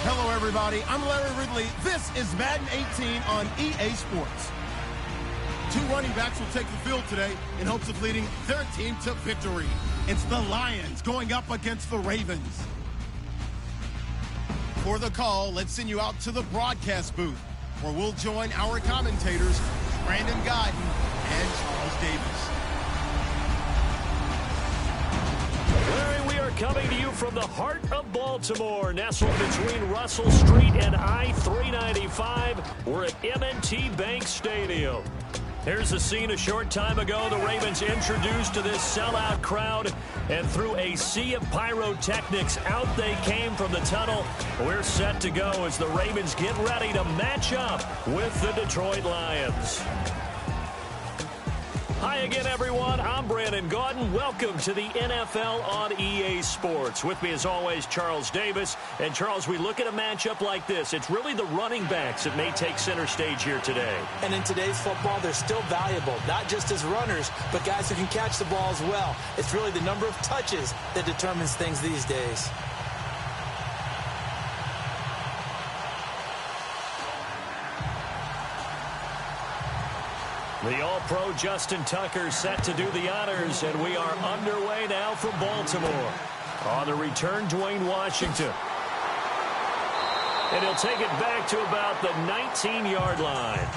Hello, everybody. I'm Larry Ridley. This is Madden 18 on EA Sports. Two running backs will take the field today in hopes of leading their team to victory. It's the Lions going up against the Ravens. For the call, let's send you out to the broadcast booth, where we'll join our commentators, Brandon Godden and Charles Davis. Larry, we are coming to you from the heart of Baltimore, nestled between Russell Street and I-395. We're at M&T Bank Stadium. Here's the scene a short time ago. The Ravens introduced to this sellout crowd, and through a sea of pyrotechnics, out they came from the tunnel. We're set to go as the Ravens get ready to match up with the Detroit Lions. Hi again, everyone. I'm Brandon Gaudin. Welcome to the NFL on EA Sports. With me, as always, Charles Davis. And, Charles, we look at a matchup like this. It's really the running backs that may take center stage here today. And in today's football, they're still valuable, not just as runners, but guys who can catch the ball as well. It's really the number of touches that determines things these days. The All-Pro Justin Tucker set to do the honors, and we are underway now from Baltimore. On the return, Dwayne Washington. And he'll take it back to about the 19-yard line.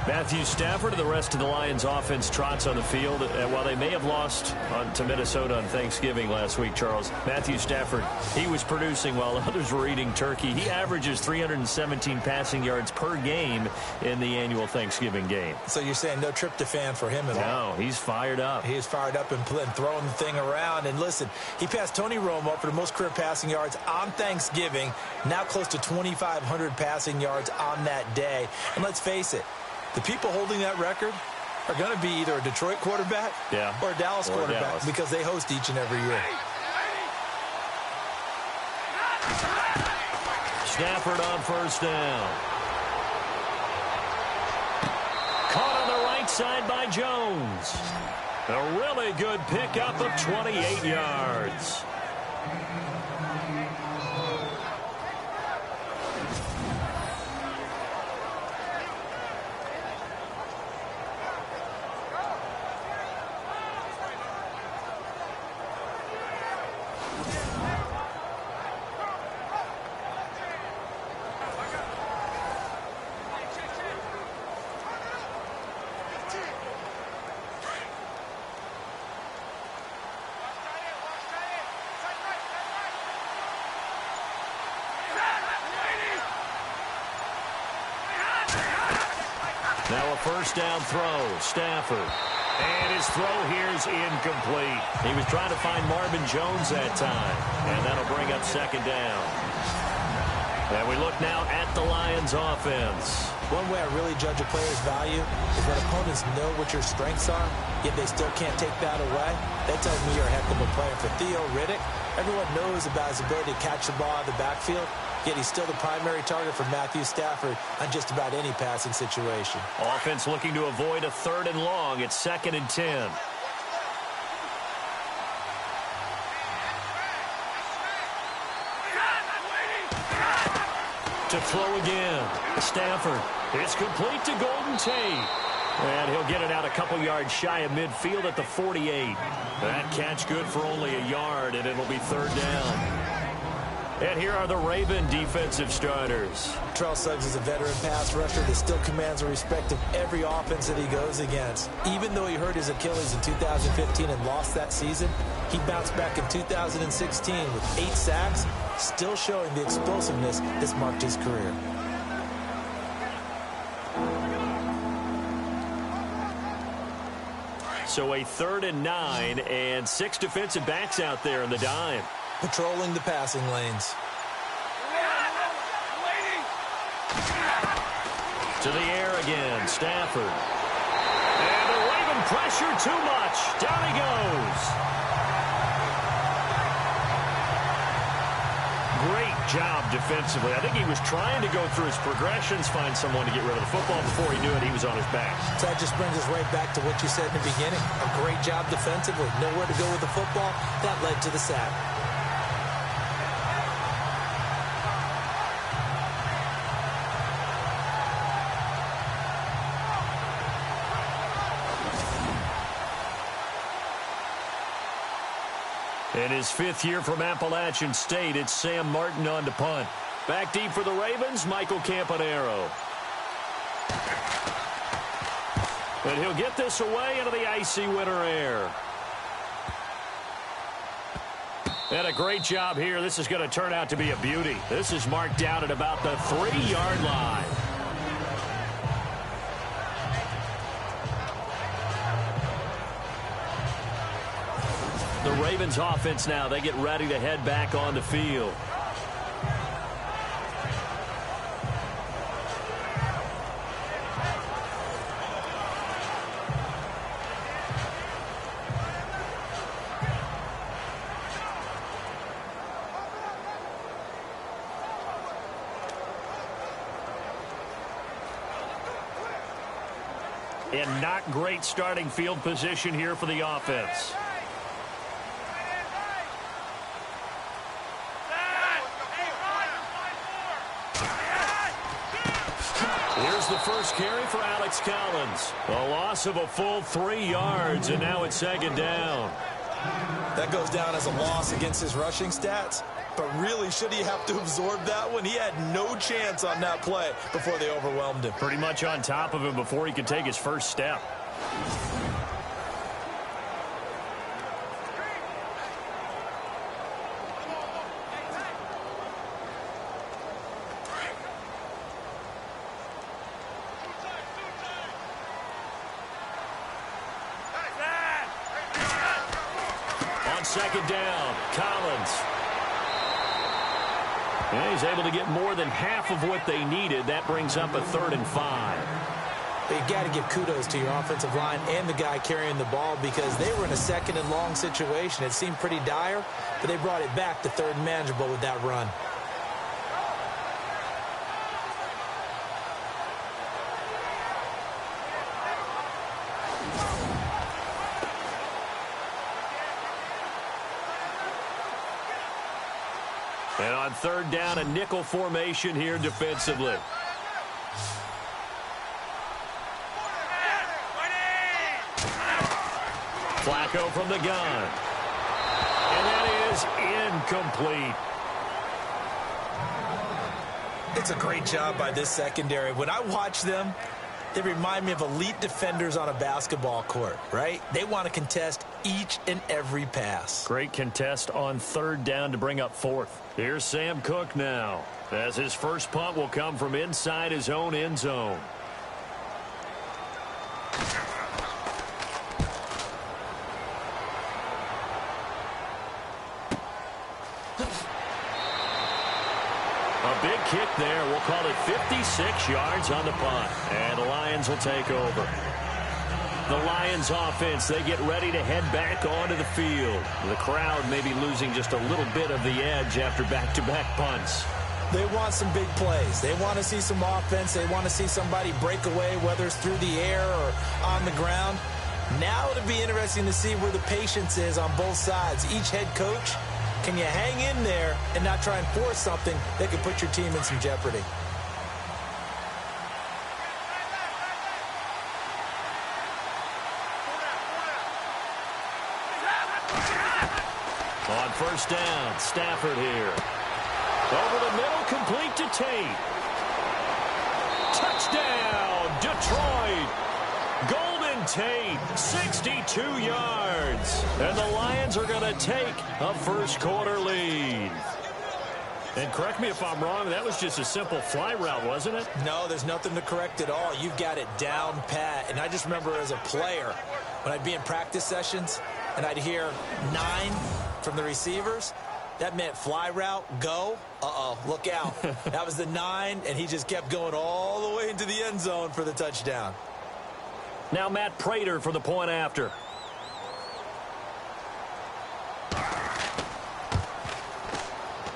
Matthew Stafford and the rest of the Lions offense trots on the field. While they may have lost to Minnesota on Thanksgiving last week, Charles, Matthew Stafford, he was producing while others were eating turkey. He averages 317 passing yards per game in the annual Thanksgiving game. So you're saying no tryptophan for him at all? No, he's fired up. He is fired up and throwing the thing around. And listen, he passed Tony Romo for the most career passing yards on Thanksgiving, now close to 2,500 passing yards on that day. And let's face it, the people holding that record are going to be either a Detroit quarterback or a Dallas quarterback because they host each and every year. Stafford on first down. Caught on the right side by Jones. A really good pickup of 28 yards. Now a first down throw, Stafford. And his throw here is incomplete. He was trying to find Marvin Jones that time. And that'll bring up second down. And we look now at the Lions offense. One way I really judge a player's value is when opponents know what your strengths are, yet they still can't take that away. That tells me you're a heck of a player. For Theo Riddick, everyone knows about his ability to catch the ball out of the backfield, yet he's still the primary target for Matthew Stafford on just about any passing situation. Offense looking to avoid a third and long. It's 2nd and 10. To throw again. Stafford. It's complete to Golden Tate. And he'll get it out a couple yards shy of midfield at the 48. That catch good for only a yard, and it'll be third down. And here are the Raven defensive starters. Terrell Suggs is a veteran pass rusher that still commands the respect of every offense that he goes against. Even though he hurt his Achilles in 2015 and lost that season, he bounced back in 2016 with 8 sacks, still showing the explosiveness that's marked his career. So a 3rd and 9 and 6 defensive backs out there in the dime. Patrolling the passing lanes. To the air again, Stafford. And the Raven pressure too much. Down he goes. Great job defensively. I think he was trying to go through his progressions, find someone to get rid of the football. Before he knew it, he was on his back. So that just brings us right back to what you said in the beginning. A great job defensively. Nowhere to go with the football. That led to the sack. In his fifth year from Appalachian State, it's Sam Martin on to punt. Back deep for the Ravens, Michael Campanaro. And he'll get this away into the icy winter air. And a great job here. This is going to turn out to be a beauty. This is marked down at about the 3-yard line. The Ravens offense now, they get ready to head back on the field. And not great starting field position here for the offense. Here's the first carry for Alex Collins. A loss of a full 3 yards, and now it's second down. That goes down as a loss against his rushing stats. But really, should he have to absorb that one? He had no chance on that play before they overwhelmed him. Pretty much on top of him before he could take his first step. On second down, Collins. And he's able to get more than half of what they needed. That brings up a 3rd and 5. But you got to give kudos to your offensive line and the guy carrying the ball because they were in a 2nd and long situation. It seemed pretty dire, but they brought it back to 3rd and manageable with that run. And on 3rd down, a nickel formation here defensively. Flacco from the gun. And that is incomplete. It's a great job by this secondary. When I watch them, they remind me of elite defenders on a basketball court, right? They want to contest each and every pass. Great contest on 3rd down to bring up 4th. Here's Sam Cook now, as his first punt will come from inside his own end zone. A big kick there. We'll call it 56 yards on the punt. And the Lions will take over. The Lions offense, they get ready to head back onto the field. The crowd may be losing just a little bit of the edge after back-to-back punts. They want some big plays. They want to see some offense. They want to see somebody break away, whether it's through the air or on the ground. Now it'll be interesting to see where the patience is on both sides. Each head coach, can you hang in there and not try and force something that could put your team in some jeopardy? On 1st down, Stafford here. Over the middle, complete to Tate. Touchdown, Detroit. Golden Tate, 62 yards. And the Lions are going to take a first-quarter lead. And correct me if I'm wrong, that was just a simple fly route, wasn't it? No, there's nothing to correct at all. You've got it down pat. And I just remember as a player, when I'd be in practice sessions and I'd hear 9 from the receivers, that meant fly route, go. Uh-oh, look out. That was the 9, and he just kept going all the way into the end zone for the touchdown. Now Matt Prater for the point after.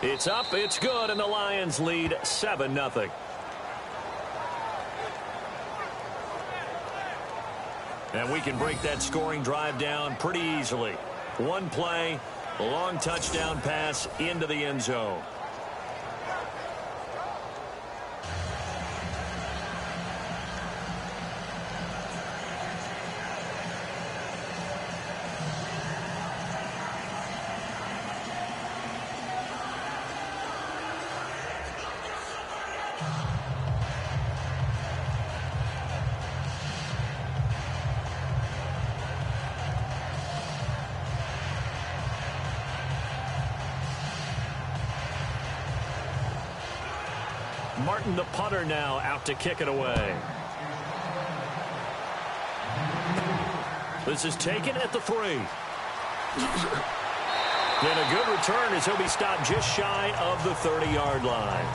It's up, it's good, and the Lions lead 7-0. And we can break that scoring drive down pretty easily. One play, a long touchdown pass into the end zone. Martin, the punter, now out to kick it away. This is taken at the 3. And a good return as he'll be stopped just shy of the 30-yard line.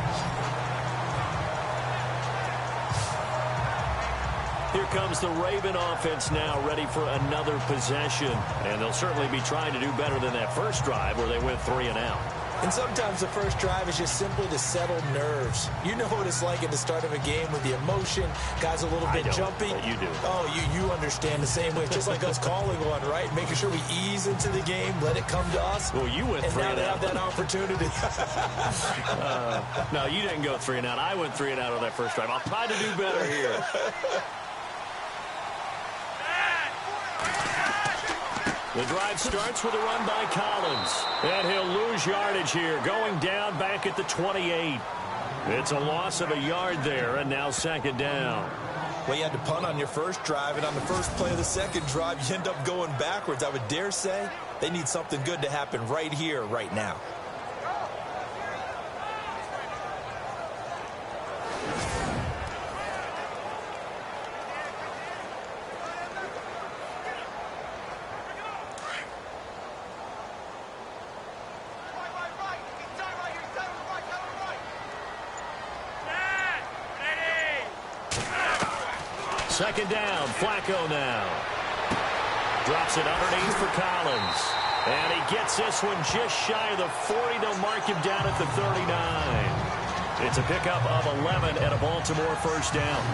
Here comes the Raven offense now, ready for another possession. And they'll certainly be trying to do better than that first drive where they went 3 and out. And sometimes the first drive is just simply to settle nerves. You know what it's like at the start of a game with the emotion. Guys a little bit jumpy. You do. Oh, you understand the same way. Just like us calling one, right? Making sure we ease into the game, let it come to us. Well, you went 3 and out. And now they have that opportunity. No, you didn't go 3 and out. I went 3 and out on that first drive. I'll try to do better here. The drive starts with a run by Collins. And he'll lose yardage here, going down back at the 28. It's a loss of a yard there, and now second down. Well, you had to punt on your first drive, and on the first play of the second drive, you end up going backwards. I would dare say they need something good to happen right here, right now. Second down, Flacco now. Drops it underneath for Collins. And he gets this one just shy of the 40. They'll mark him down at the 39. It's a pickup of 11 and a Baltimore first down.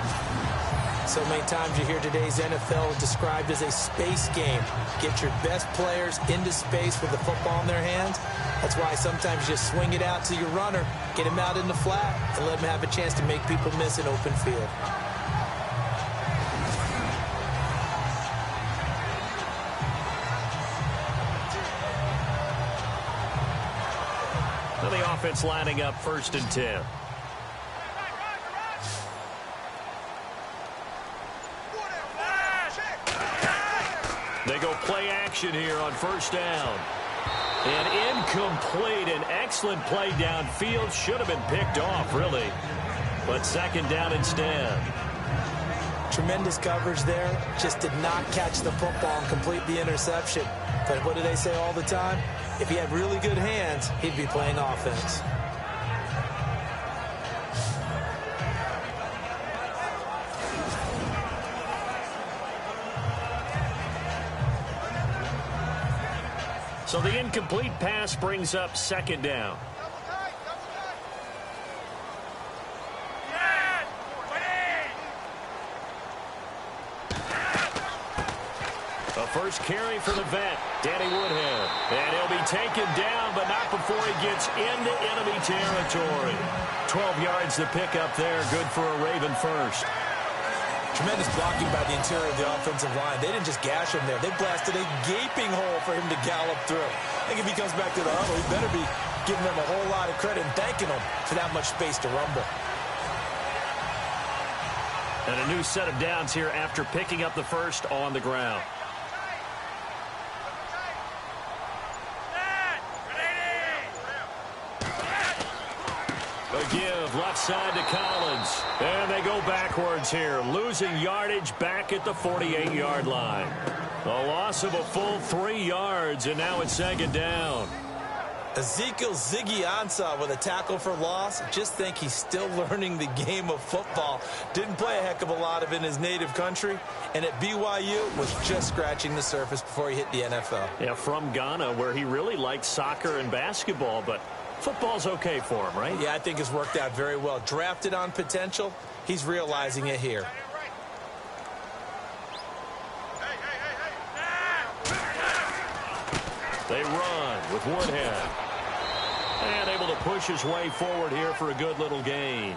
So many times you hear today's NFL described as a space game. Get your best players into space with the football in their hands. That's why sometimes you just swing it out to your runner, get him out in the flat, and let him have a chance to make people miss an open field. The offense lining up 1st and 10. They go play action here on 1st down. And incomplete. An excellent play downfield. Should have been picked off, really. But second down instead. Tremendous coverage there. Just did not catch the football and complete the interception. But what do they say all the time? If he had really good hands, he'd be playing offense. So the incomplete pass brings up second down. A first carry for the vet, Danny Woodhead. And he'll be taken down, but not before he gets into enemy territory. 12 yards to pick up there. Good for a Raven first. Tremendous blocking by the interior of the offensive line. They didn't just gash him there. They blasted a gaping hole for him to gallop through. I think if he comes back to the huddle, he better be giving them a whole lot of credit and thanking them for that much space to rumble. And a new set of downs here after picking up the first on the ground. A give left side to Collins. And they go backwards here, losing yardage back at the 48-yard line. A loss of a full 3 yards, and now it's second down. Ezekiel Ziggy Ansah with a tackle for loss. Just think he's still learning the game of football. Didn't play a heck of a lot of it in his native country. And at BYU was just scratching the surface before he hit the NFL. Yeah, from Ghana, where he really liked soccer and basketball, but Football's okay for him, right? Yeah, I think it's worked out very well. Drafted on potential, he's realizing it here. They run with Woodhead. And able to push his way forward here for a good little gain.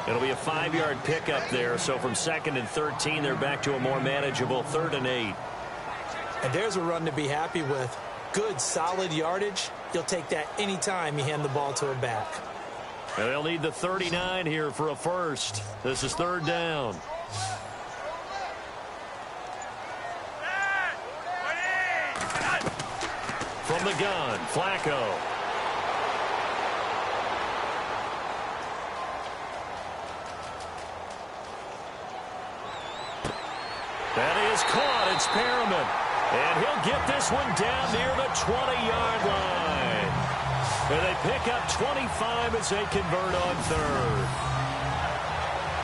It'll be a 5-yard pickup there, so from 2nd and 13, they're back to a more manageable 3rd and 8. And there's a run to be happy with. Good, solid yardage. You'll take that any time you hand the ball to a back. And they'll need the 39 here for a first. This is 3rd down. From the gun, Flacco. That is caught. It's Perriman. And he'll get this one down near the 20-yard line. And they pick up 25 as they convert on 3rd.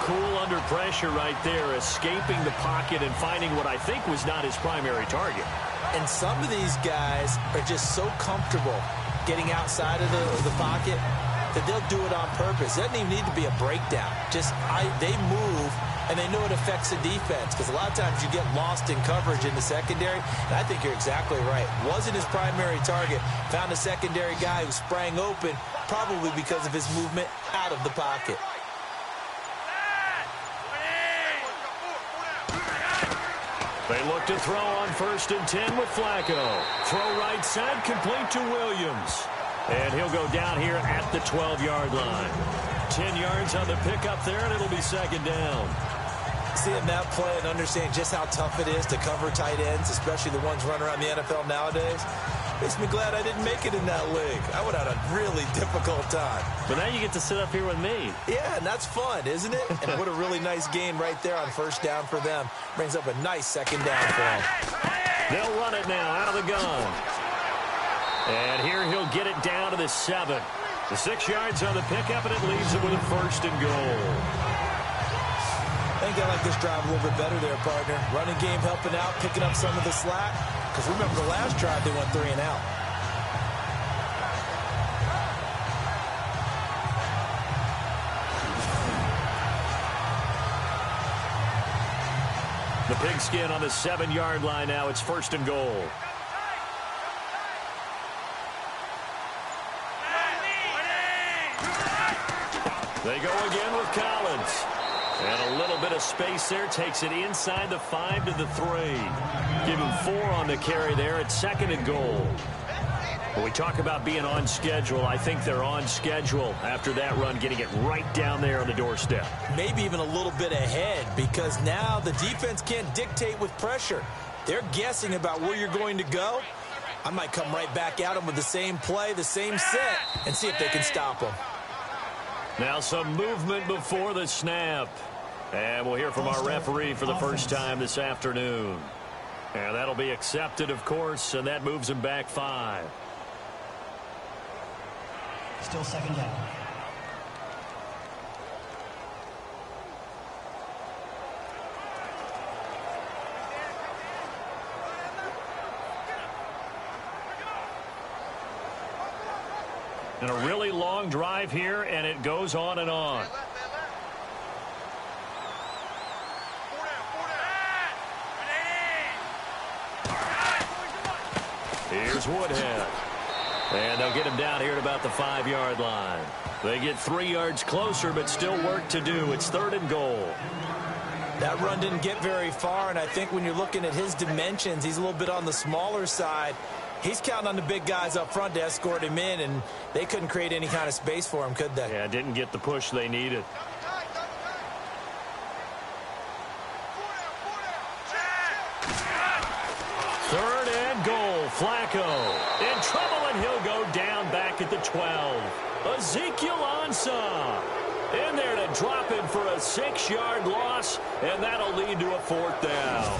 Cool under pressure right there, escaping the pocket and finding what I think was not his primary target. And some of these guys are just so comfortable getting outside of the pocket that they'll do it on purpose. It doesn't even need to be a breakdown. They move, and they know it affects the defense, because a lot of times you get lost in coverage in the secondary, and I think you're exactly right. Wasn't his primary target. Found a secondary guy who sprang open, probably because of his movement out of the pocket. They look to throw on 1st and 10 with Flacco. Throw right side, complete to Williams. And he'll go down here at the 12-yard line. 10 yards on the pickup there, and it'll be 2nd down. Seeing that play and understanding just how tough it is to cover tight ends, especially the ones running around the NFL nowadays, makes me glad I didn't make it in that league. I would have had a really difficult time. But now you get to sit up here with me. Yeah, and that's fun, isn't it? And what a really nice gain right there on 1st down for them. Brings up a nice 2nd down for them. They'll run it now out of the gun. And here he'll get it down to the 7. The 6 yards on the pickup, and it leaves him with a 1st and goal. I think I like this drive a little bit better there, partner. Running game helping out, picking up some of the slack. Because remember, the last drive, they went 3 and out. The pigskin on the 7-yard line now. It's 1st and goal. They go again with Collins. And a little bit of space there. Takes it inside the 5 to the 3. Give him 4 on the carry there at 2nd and goal. When we talk about being on schedule, I think they're on schedule after that run, getting it right down there on the doorstep. Maybe even a little bit ahead, because now the defense can't dictate with pressure. They're guessing about where you're going to go. I might come right back at them with the same play, the same set, and see if they can stop them. Now some movement before the snap. And we'll hear from our referee for the first time this afternoon. And that'll be accepted, of course, and that moves him back 5. Still 2nd down. And a really long drive here, and it goes on and on. Here's Woodhead. And they'll get him down here at about the 5-yard line. They get 3 yards closer, but still work to do. It's 3rd and goal. That run didn't get very far, and I think when you're looking at his dimensions, he's a little bit on the smaller side. He's counting on the big guys up front to escort him in, and they couldn't create any kind of space for him, could they? Yeah, didn't get the push they needed. Third and goal. Flacco in trouble, and he'll go down back at the 12. Ezekiel Ansah in there to drop him for a 6-yard loss, and that'll lead to a 4th down.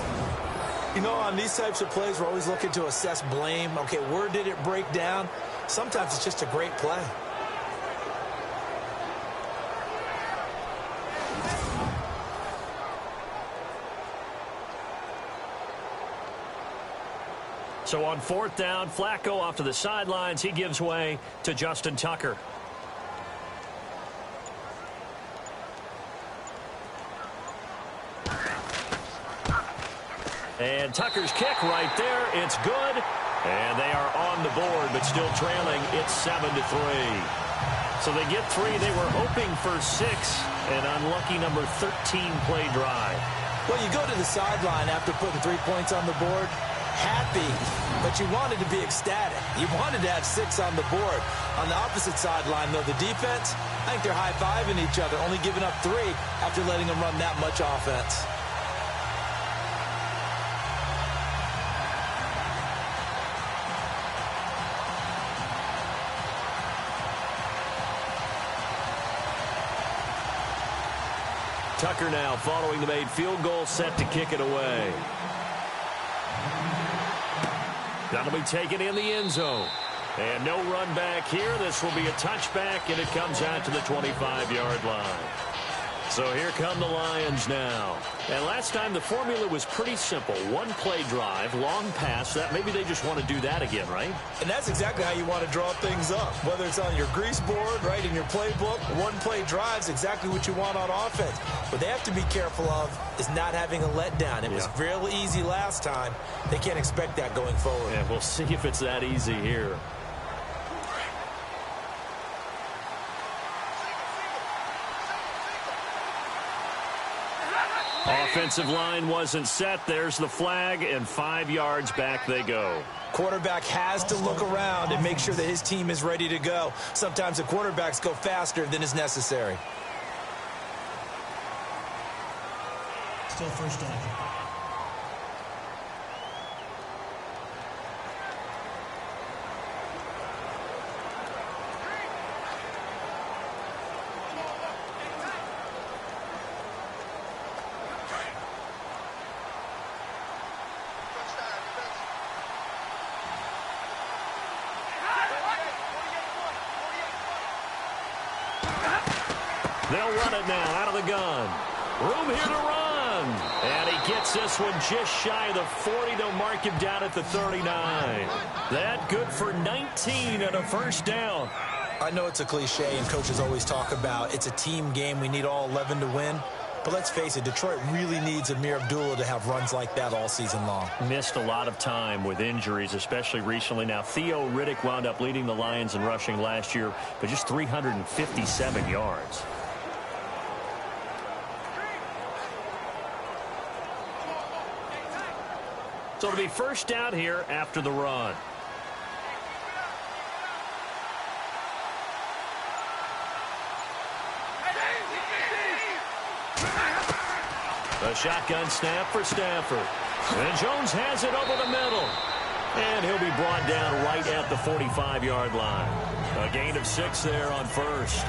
You know, on these types of plays, we're always looking to assess blame. Okay, where did it break down? Sometimes it's just a great play. So on 4th down, Flacco off to the sidelines. He gives way to Justin Tucker. And Tucker's kick right there. It's good. And they are on the board, but still trailing. It's 7-3. So they get 3. They were hoping for 6. An unlucky number 13 play drive. Well, you go to the sideline after putting 3 points on the board, happy, but you wanted to be ecstatic. You wanted to have 6 on the board. On the opposite sideline, though, the defense, I think they're high-fiving each other, only giving up 3 after letting them run that much offense. Tucker now following the made field goal, set to kick it away. That'll be taken in the end zone. And no run back here. This will be a touchback, and it comes out to the 25-yard line. So here come the Lions now. And last time the formula was pretty simple. 1 play drive, long pass. That maybe they just want to do that again, right? And that's exactly how you want to draw things up. Whether it's on your grease board, right, in your playbook, 1 play drive is exactly what you want on offense. What they have to be careful of is not having a letdown. It was real easy last time. They can't expect that going forward. Yeah, we'll see if it's that easy here. Offensive line wasn't set. There's the flag, and 5 yards back they go. Quarterback has to look around and make sure that his team is ready to go. Sometimes the quarterbacks go faster than is necessary. Still first down. They'll run it now out of the gun. Room here to run. And he gets this one just shy of the 40. They'll mark him down at the 39. That good for 19 and a first down. I know it's a cliche and coaches always talk about it's a team game. We need all 11 to win. But let's face it, Detroit really needs Amir Abdullah to have runs like that all season long. Missed a lot of time with injuries, especially recently. Now, Theo Riddick wound up leading the Lions in rushing last year, but just 357 yards. So it'll be first down here after the run. A shotgun snap for Stafford. And Jones has it over the middle. And he'll be brought down right at the 45-yard line. A gain of 6 there on first.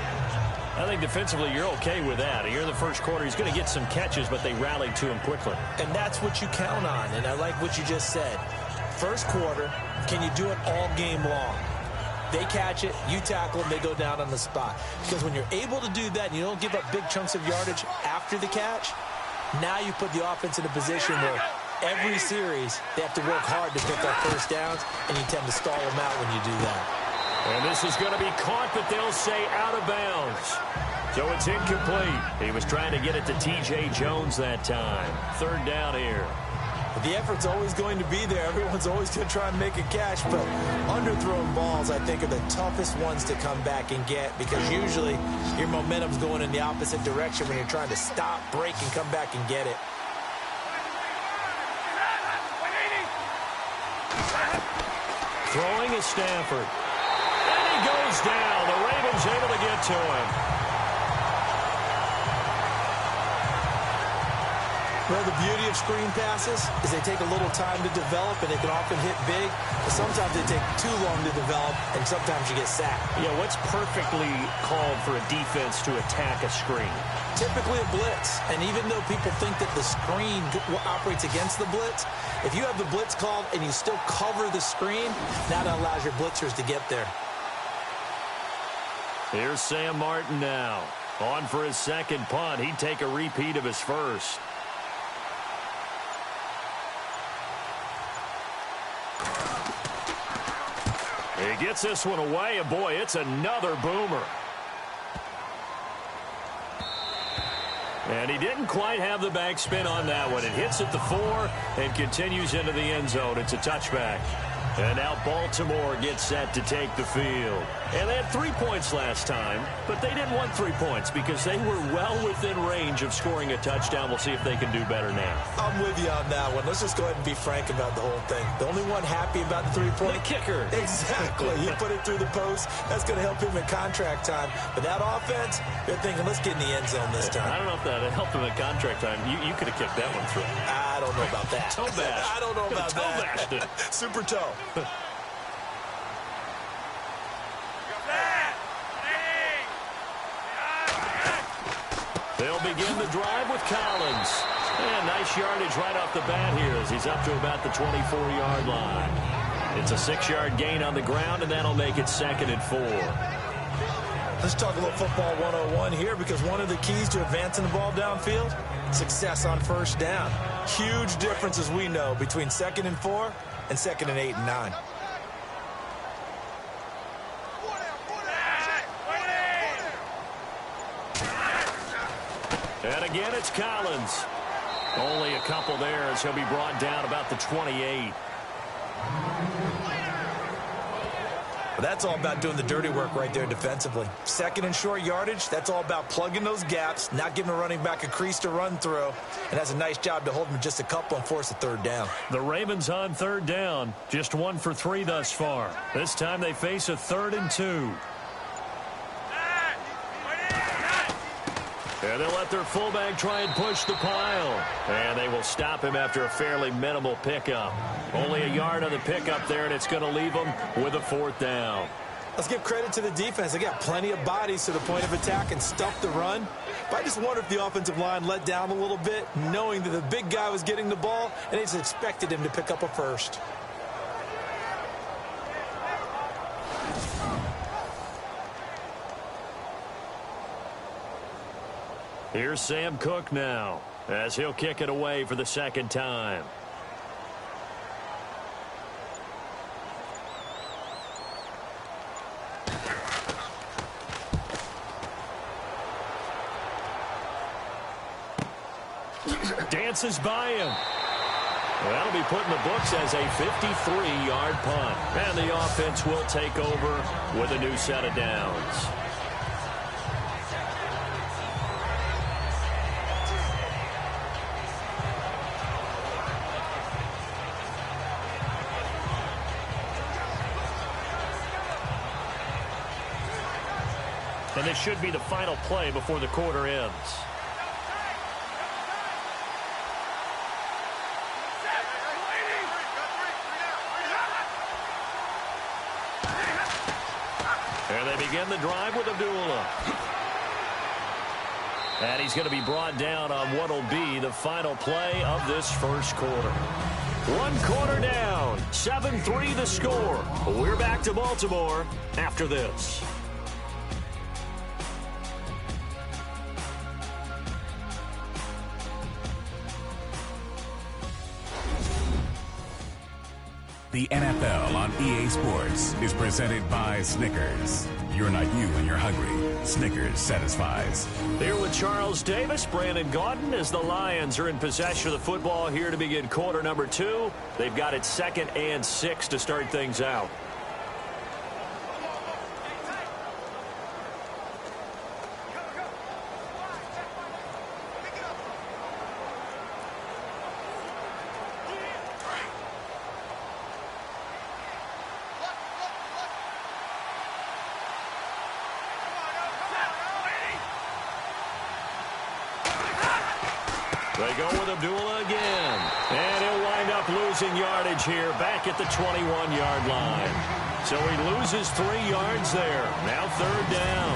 I think defensively you're okay with that. Here in the first quarter, he's going to get some catches, but they rallied to him quickly. And that's what you count on, and I like what you just said. First quarter, can you do it all game long? They catch it, you tackle them, they go down on the spot. Because when you're able to do that and you don't give up big chunks of yardage after the catch, now you put the offense in a position where every series they have to work hard to pick up first downs, and you tend to stall them out when you do that. And this is going to be caught, but they'll say out of bounds. So it's incomplete. He was trying to get it to T.J. Jones that time. Third down here. The effort's always going to be there. Everyone's always going to try and make a catch, but underthrown balls, I think, are the toughest ones to come back and get because usually your momentum's going in the opposite direction when you're trying to stop, break, and come back and get it. Throwing is Stafford. And he goes down. The Ravens able to get to him. Well, the beauty of screen passes is they take a little time to develop, and they can often hit big. But sometimes they take too long to develop, and sometimes you get sacked. Yeah, what's perfectly called for a defense to attack a screen? Typically a blitz. And even though people think that the screen operates against the blitz, if you have the blitz called and you still cover the screen, that allows your blitzers to get there. Here's Sam Martin now. On for his second punt. He'd take a repeat of his first. He gets this one away, and boy, it's another boomer. And he didn't quite have the backspin on that one. It hits at the 4 and continues into the end zone. It's a touchback. And now Baltimore gets set to take the field. And they had 3 points last time, but they didn't want 3 points because they were well within range of scoring a touchdown. We'll see if they can do better now. I'm with you on that one. Let's just go ahead and be frank about the whole thing. The only one happy about the 3-point. The kicker. Exactly. He put it through the post. That's going to help him in contract time. But that offense, they're thinking, let's get in the end zone this time. I don't know if that helped him in contract time. You could have kicked that one through. I don't know about that. Toe bash. I don't know about toe bashed it. Super toe. They'll begin the drive with Collins. And nice yardage right off the bat here as he's up to about the 24-yard line. It's a 6-yard gain on the ground, and that'll make it 2nd and 4. Let's talk a little football 101 here because one of the keys to advancing the ball downfield, success on first down. Huge difference, as we know, between 2nd and 4 and 2nd and 8 and 9. And again, it's Collins. Only a couple there as he'll be brought down about the 28. But that's all about doing the dirty work right there defensively. 2nd and short yardage, that's all about plugging those gaps, not giving a running back a crease to run through. And that's a nice job to hold him just a couple and force a 3rd down. The Ravens on 3rd down, just 1 for 3 thus far. This time they face a 3rd and 2. And they'll let their fullback try and push the pile. And they will stop him after a fairly minimal pickup. Only a yard on the pickup there, and it's going to leave them with a 4th down. Let's give credit to the defense. They got plenty of bodies to the point of attack and stuff the run. But I just wonder if the offensive line let down a little bit, knowing that the big guy was getting the ball, and they just expected him to pick up a first. Here's Sam Cook now as he'll kick it away for the 2nd time. Dances by him. That'll be put in the books as a 53-yard punt. And the offense will take over with a new set of downs. And this should be the final play before the quarter ends. And they begin the drive with Abdullah. And he's going to be brought down on what will be the final play of this first quarter. 1 quarter down, 7-3 the score. We're back to Baltimore after this. The NFL on EA Sports is presented by Snickers. You're not you when you're hungry. Snickers satisfies. Here with Charles Davis, Brandon Gaudin, as the Lions are in possession of the football here to begin quarter number 2. They've got it 2nd and 6 to start things out. They go with Abdullah again. And he'll wind up losing yardage here back at the 21-yard line. So he loses 3 yards there. Now 3rd down.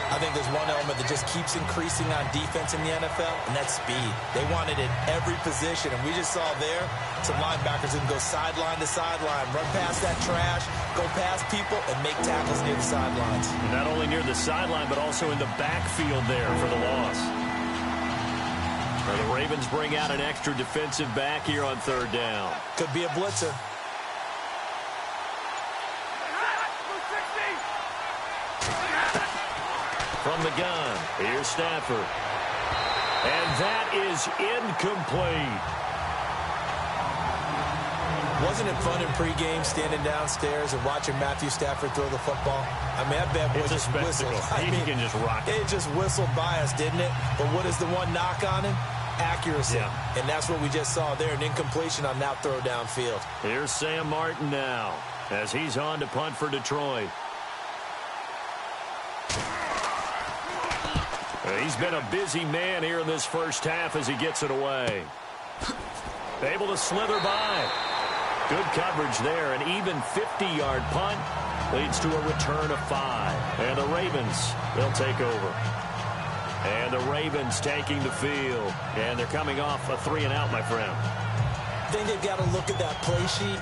I think there's one element that just keeps increasing on defense in the NFL, and that's speed. They want it at every position, and we just saw there some linebackers that can go sideline to sideline, run past that trash, go past people, and make tackles near the sidelines. Not only near the sideline, but also in the backfield there for the loss. The Ravens bring out an extra defensive back here on 3rd down. Could be a blitzer. from the gun. Here's Stafford. And that is incomplete. Wasn't it fun in pregame standing downstairs and watching Matthew Stafford throw the football? I mean, that bad boy just whistled. He can just rock it. It just whistled by us, didn't it? But what is the one knock on him? Accuracy. Yeah. And that's what we just saw there, an incompletion on that throw downfield. Here's Sam Martin now as he's on to punt for Detroit. He's been a busy man here in this first half as he gets it away. Able to slither by. Good coverage there. An even 50-yard punt leads to a return of 5. And the Ravens, they'll take over. And the Ravens taking the field. And they're coming off a 3-and-out, my friend. I think they've got to look at that play sheet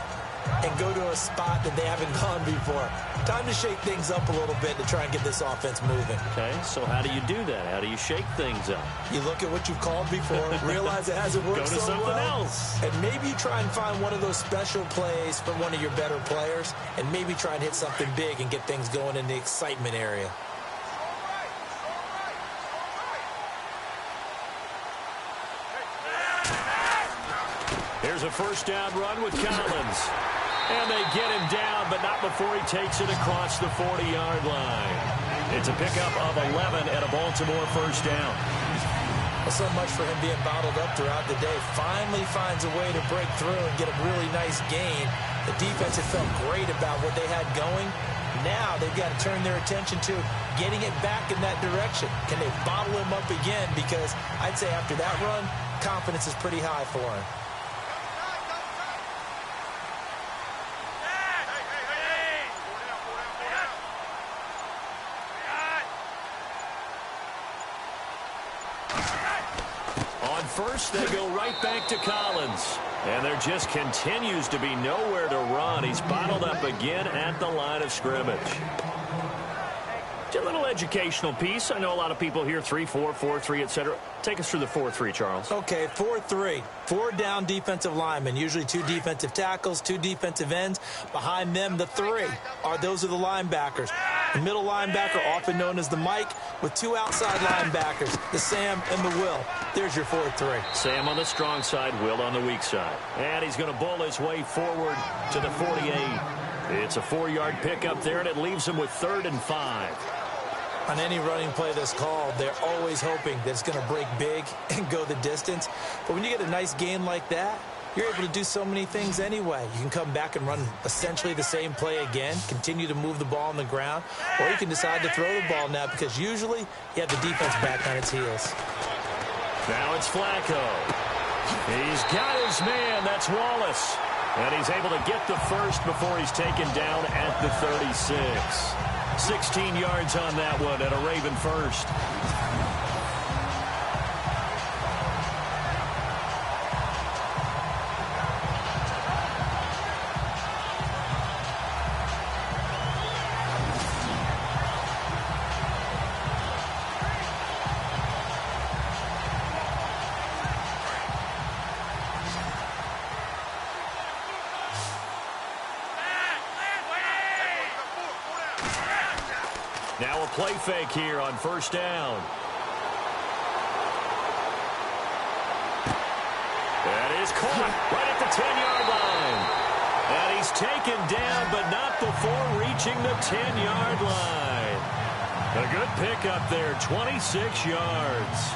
and go to a spot that they haven't gone before. Time to shake things up a little bit to try and get this offense moving. Okay, so how do you do that? How do you shake things up? You look at what you've called before, realize it hasn't worked so well. Go to something else. And maybe you try and find one of those special plays from one of your better players, and maybe try and hit something big and get things going in the excitement area. Here's a first down run with Collins. And they get him down, but not before he takes it across the 40-yard line. It's a pickup of 11 and a Baltimore first down. Well, so much for him being bottled up throughout the day. Finally finds a way to break through and get a really nice gain. The defense had felt great about what they had going. Now they've got to turn their attention to getting it back in that direction. Can they bottle him up again? Because I'd say after that run, confidence is pretty high for him. First, they go right back to Collins. And there just continues to be nowhere to run. He's bottled up again at the line of scrimmage. A little educational piece. I know a lot of people hear 3-4, 4-3, etc. Take us through the 4-3, Charles. Okay, 4-3. 4 down defensive linemen, usually 2 defensive tackles, 2 defensive ends. Behind them, the 3 those are the linebackers. The middle linebacker, often known as the Mike, with 2 outside linebackers, the Sam and the Will. There's your 4-3. Sam on the strong side, Will on the weak side. And he's going to bull his way forward to the 48. It's a 4-yard pickup there, and it leaves him with 3rd and 5. On any running play that's called, they're always hoping that it's going to break big and go the distance. But when you get a nice gain like that, you're able to do so many things anyway. You can come back and run essentially the same play again, continue to move the ball on the ground, or you can decide to throw the ball now because usually you have the defense back on its heels. Now it's Flacco. He's got his man. That's Wallace. And he's able to get the first before he's taken down at the 36. 16 yards on that one and a Raven first. Now a play fake here on first down. That is caught right at the 10-yard line. And he's taken down, but not before reaching the 10-yard line. A good pickup there, 26 yards.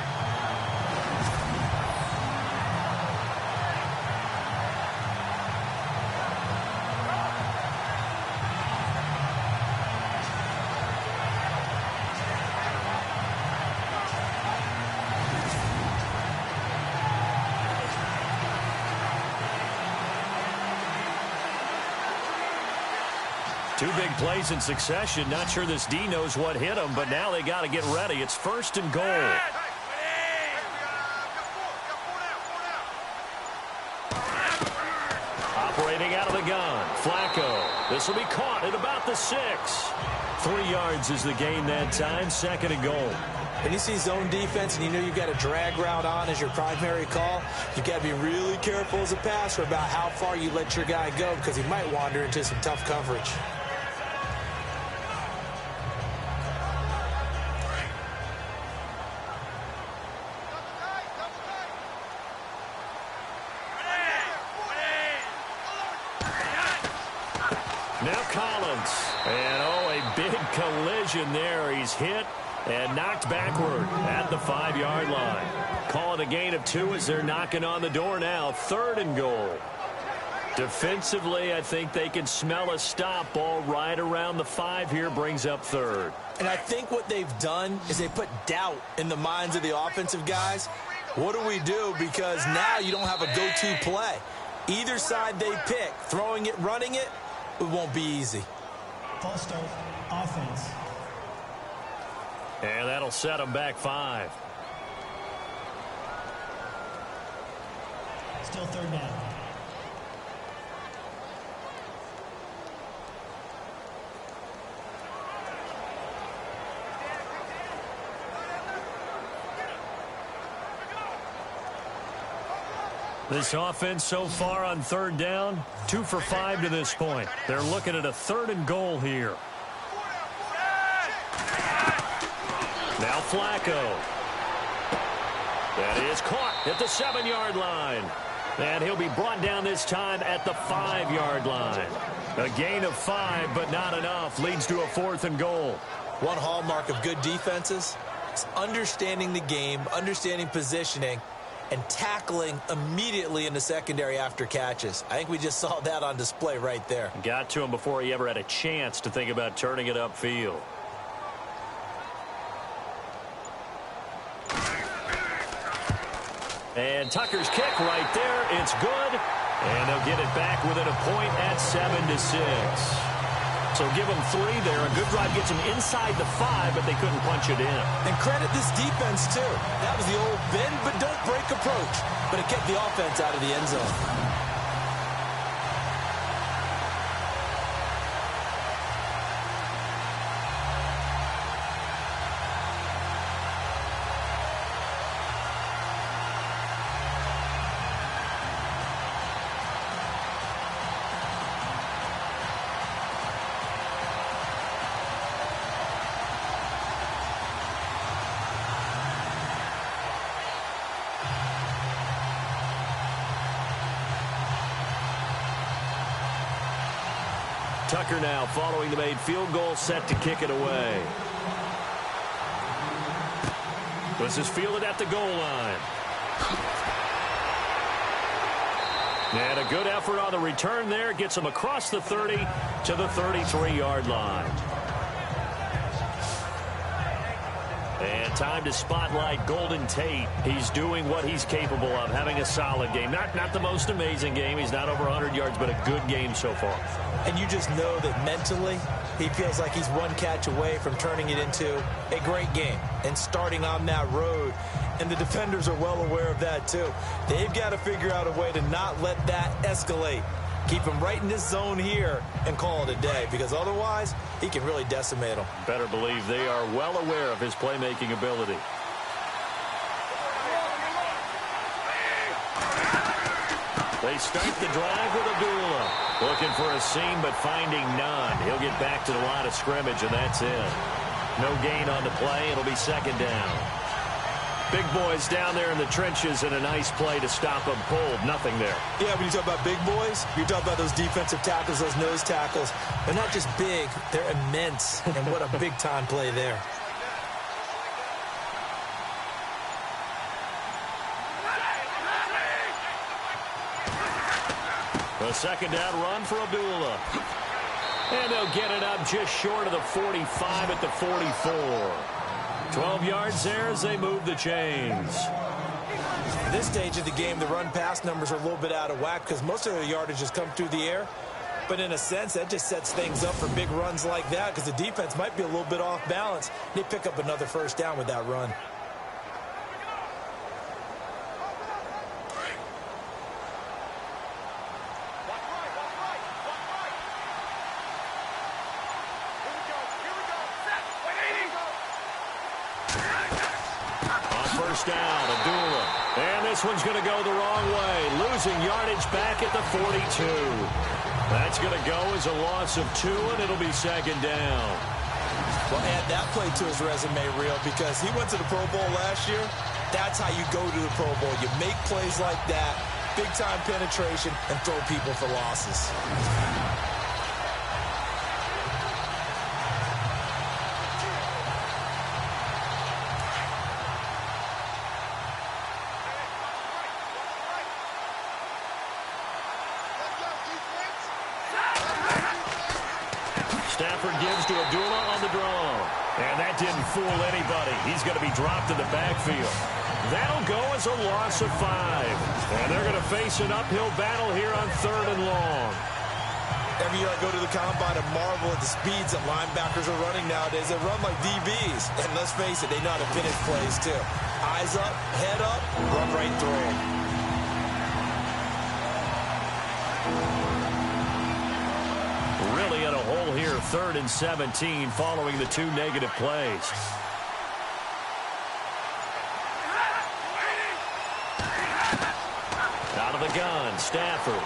Two big plays in succession. Not sure this D knows what hit him, but now they got to get ready. It's 1st and goal. Operating out of the gun, Flacco. This will be caught at about the 6. 3 yards is the gain that time. 2nd and goal. When you see zone defense and you know you've got a drag route on as your primary call, you've got to be really careful as a passer about how far you let your guy go because he might wander into some tough coverage. Collins. And, a big collision there. He's hit and knocked backward at the 5-yard line. Call it a gain of 2 as they're knocking on the door now. 3rd and goal. Defensively, I think they can smell a stop. Ball right around the 5 here, brings up 3rd. And I think what they've done is they put doubt in the minds of the offensive guys. What do we do? Because now you don't have a go-to play. Either side they pick, throwing it, running it, it won't be easy. False start, offense. And that'll set them back 5. Still 3rd down. This offense so far on 3rd down, 2 for 5 to this point. They're looking at a 3rd and goal here. Now Flacco. That is caught at the 7-yard line. And he'll be brought down this time at the 5-yard line. A gain of 5, but not enough. Leads to a 4th and goal. One hallmark of good defenses is understanding the game, understanding positioning, and tackling immediately in the secondary after catches. I think we just saw that on display right there. Got to him before he ever had a chance to think about turning it upfield. And Tucker's kick right there. It's good. And they'll get it back within a point at 7-6. So give them 3 there. A good drive gets them inside the 5, but they couldn't punch it in. And credit this defense, too. That was the old bend but don't break approach. But it kept the offense out of the end zone. Tucker now following the made field goal, set to kick it away. This is fielded at the goal line. And a good effort on the return there. Gets him across the 30 to the 33-yard line. And time to spotlight Golden Tate. He's doing what he's capable of, having a solid game. Not the most amazing game. He's not over 100 yards, but a good game so far. And you just know that mentally he feels like he's one catch away from turning it into a great game and starting on that road. And the defenders are well aware of that, too. They've got to figure out a way to not let that escalate. Keep him right in this zone here and call it a day, because otherwise he can really decimate them. Better believe they are well aware of his playmaking ability. They start the drive with Abdullah. Looking for a seam, but finding none. He'll get back to the line of scrimmage, and that's it. No gain on the play. It'll be 2nd down. Big boys down there in the trenches, and a nice play to stop them cold. Nothing there. Yeah, when you talk about big boys, you're talking about those defensive tackles, those nose tackles. They're not just big, they're immense. And what a big-time play there. A 2nd down run for Abdullah. And they'll get it up just short of the 45 at the 44. 12 yards there as they move the chains. At this stage of the game, the run-pass numbers are a little bit out of whack because most of their yardage has come through the air. But in a sense, that just sets things up for big runs like that because the defense might be a little bit off balance. They pick up another 1st down with that run. Down, Abdullah. And this one's going to go the wrong way. Losing yardage back at the 42. That's going to go as a loss of 2, and it'll be 2nd down. Well, add that play to his resume, Real, because he went to the Pro Bowl last year. That's how you go to the Pro Bowl. You make plays like that, big-time penetration, and throw people for losses. Stafford gives to Abdullah on the draw. And that didn't fool anybody. He's going to be dropped in the backfield. That'll go as a loss of 5. And they're going to face an uphill battle here on 3rd and long. Every year I go to the combine and marvel at the speeds that linebackers are running nowadays. They run like DBs. And let's face it, they know how to finish plays too. Eyes up, head up, run right through them. Really in a hole here, 3rd and 17 following the 2 negative plays. Out of the gun, Stafford.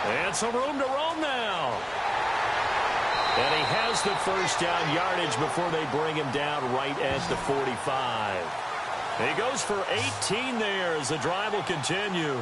And some room to roam now. And he has the first down yardage before they bring him down right at the 45. He goes for 18 there as the drive will continue.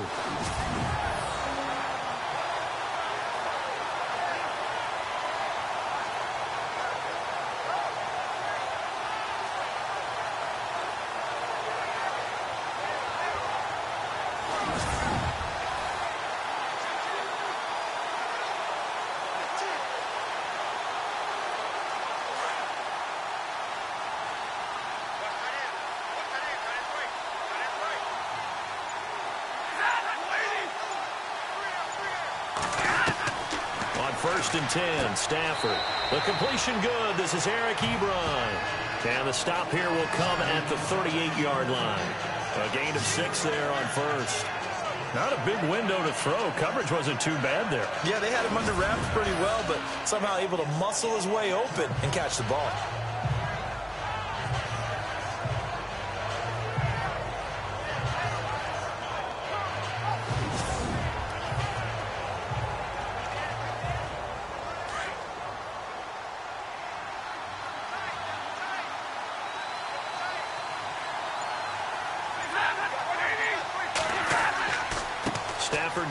First and 10, Stafford. The completion good. This is Eric Ebron. And the stop here will come at the 38-yard line. A gain of 6 there on first. Not a big window to throw. Coverage wasn't too bad there. Yeah, they had him under wraps pretty well, but somehow able to muscle his way open and catch the ball.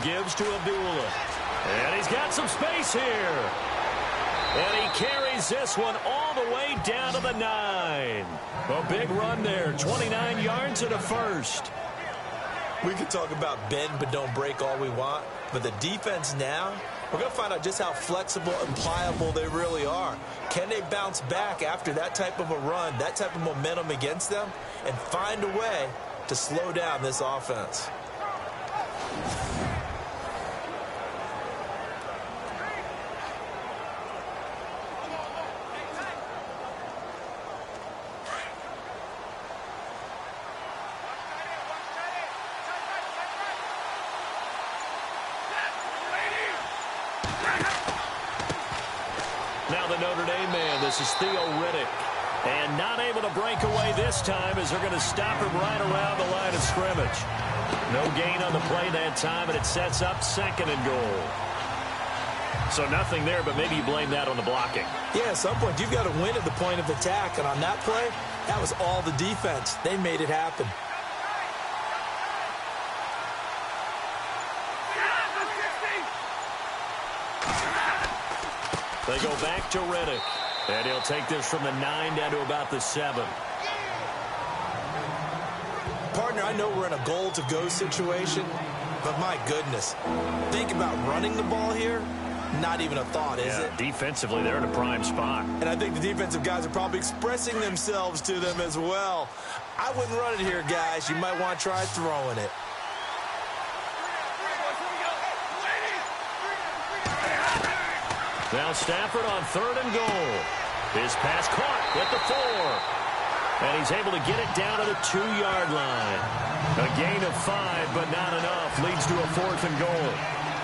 Gives to Abdullah. And he's got some space here. And he carries this one all the way down to the 9. A big run there. 29 yards and a first. We can talk about bend but don't break all we want. But the defense now, we're going to find out just how flexible and pliable they really are. Can they bounce back after that type of a run, that type of momentum against them, and find a way to slow down this offense? Now the Notre Dame man, this is Theo Riddick. And not able to break away this time as they're going to stop him right around the line of scrimmage. No gain on the play that time, and it sets up 2nd and goal. So nothing there, but maybe you blame that on the blocking. Yeah, at some point, you've got to win at the point of attack. And on that play, that was all the defense. They made it happen. They go back to Riddick. And he'll take this from the 9 down to about the 7. Partner, I know we're in a goal-to-go situation, but my goodness. Think about running the ball here. Not even a thought, is it? Defensively, they're in a prime spot. And I think the defensive guys are probably expressing themselves to them as well. I wouldn't run it here, guys. You might want to try throwing it. Now Stafford on 3rd and goal. His pass caught at the 4. And he's able to get it down to the 2-yard line. A gain of 5, but not enough. Leads to a 4th and goal.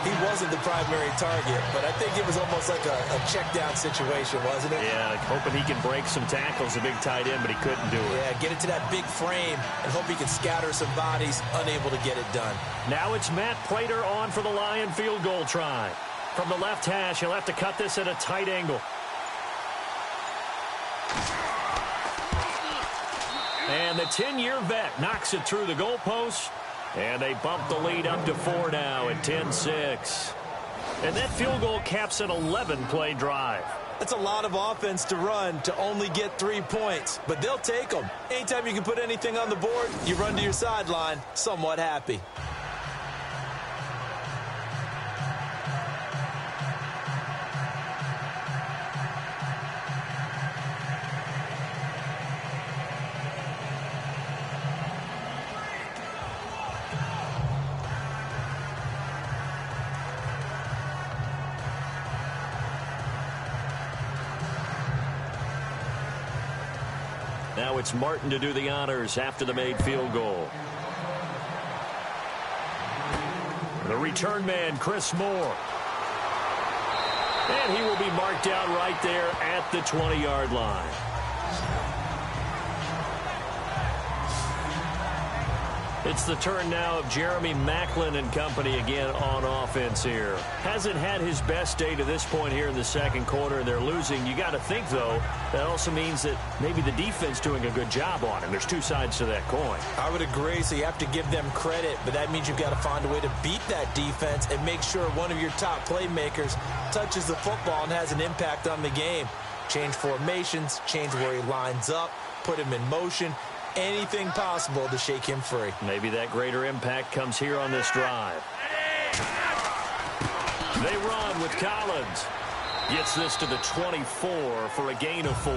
He wasn't the primary target, but I think it was almost like a check-down situation, wasn't it? Yeah, hoping he can break some tackles, a big tight end, but he couldn't do it. Yeah, get it to that big frame and hope he can scatter some bodies, unable to get it done. Now it's Matt Prater on for the Lion field goal try. From the left hash, he'll have to cut this at a tight angle. And the 10-year vet knocks it through the goalpost. And they bump the lead up to 4 now at 10-6. And that field goal caps an 11-play drive. That's a lot of offense to run to only get 3 points. But they'll take them. Anytime you can put anything on the board, you run to your sideline somewhat happy. Now it's Martin to do the honors after the made field goal. The return man, Chris Moore. And he will be marked out right there at the 20-yard line. It's the turn now of Jeremy Maclin and company again on offense here. Hasn't had his best day to this point here in the second quarter. They're losing. You got to think, though, that also means that maybe the defense doing a good job on him. There's two sides to that coin. I would agree, so you have to give them credit, but that means you've got to find a way to beat that defense and make sure one of your top playmakers touches the football and has an impact on the game. Change formations, change where he lines up, put him in motion. Anything possible to shake him free. Maybe that greater impact comes here on this drive. They run with Collins. Gets this to the 24 for a gain of 4.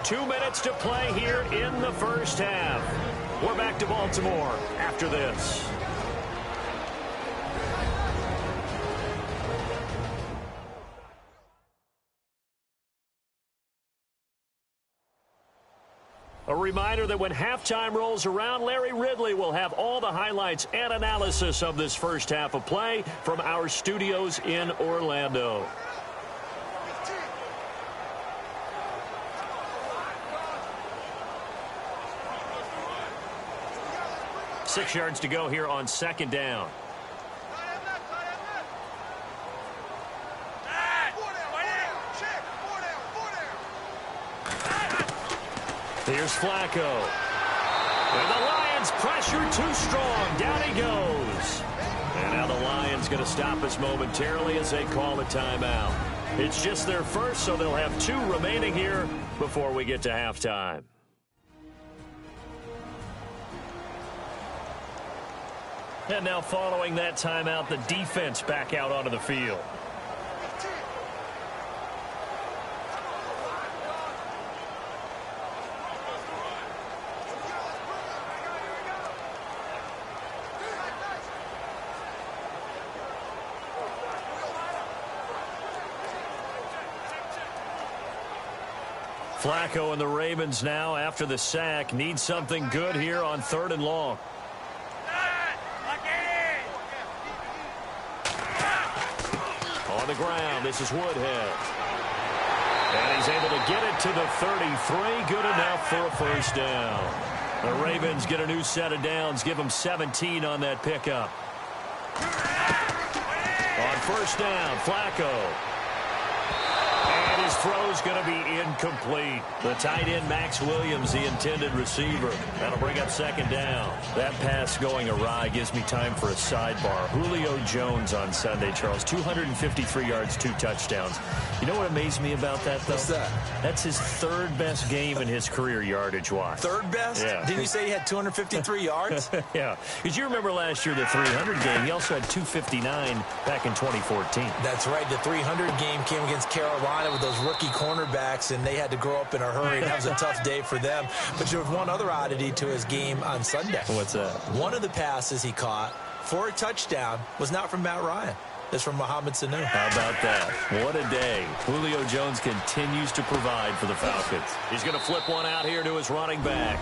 Two minutes to play here in the first half. We're back to Baltimore after this. A reminder that when halftime rolls around, Larry Ridley will have all the highlights and analysis of this first half of play from our studios in Orlando. Six yards to go here on second down. Here's Flacco. And the Lions pressure too strong. Down he goes. And now the Lions going to stop us momentarily as they call a timeout. It's just their first, so they'll have 2 remaining here before we get to halftime. And now following that timeout, the defense back out onto the field. Flacco and the Ravens now, after the sack, need something good here on 3rd and long. On the ground, this is Woodhead. And he's able to get it to the 33. Good enough for a first down. The Ravens get a new set of downs, give them 17 on that pickup. On first down, Flacco. And his throw's going to be incomplete. The tight end, Max Williams, the intended receiver. That'll bring up second down. That pass going awry gives me time for a sidebar. Julio Jones on Sunday, Charles. 253 yards, 2 touchdowns. You know what amazed me about that, though? What's that? That's his 3rd best game in his career yardage-wise. 3rd best? Yeah. Didn't you say he had 253 yards? Yeah. Because you remember last year, the 300 game. He also had 259 back in 2014. That's right. The 300 game came against Carolina with those rookie cornerbacks, and they had to grow up in a hurry. That was a tough day for them. But there was one other oddity to his game on Sunday. What's that? One of the passes he caught for a touchdown was not from Matt Ryan. It's from Mohamed Sanu. How about that? What a day. Julio Jones continues to provide for the Falcons. He's going to flip one out here to his running back.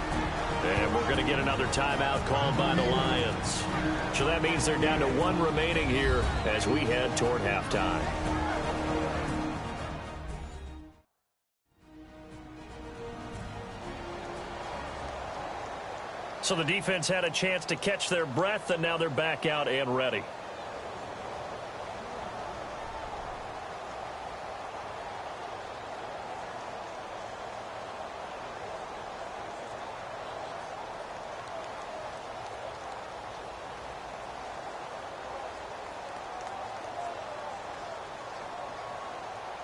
And we're going to get another timeout called by the Lions. So that means they're down to 1 remaining here as we head toward halftime. So the defense had a chance to catch their breath, and now they're back out and ready.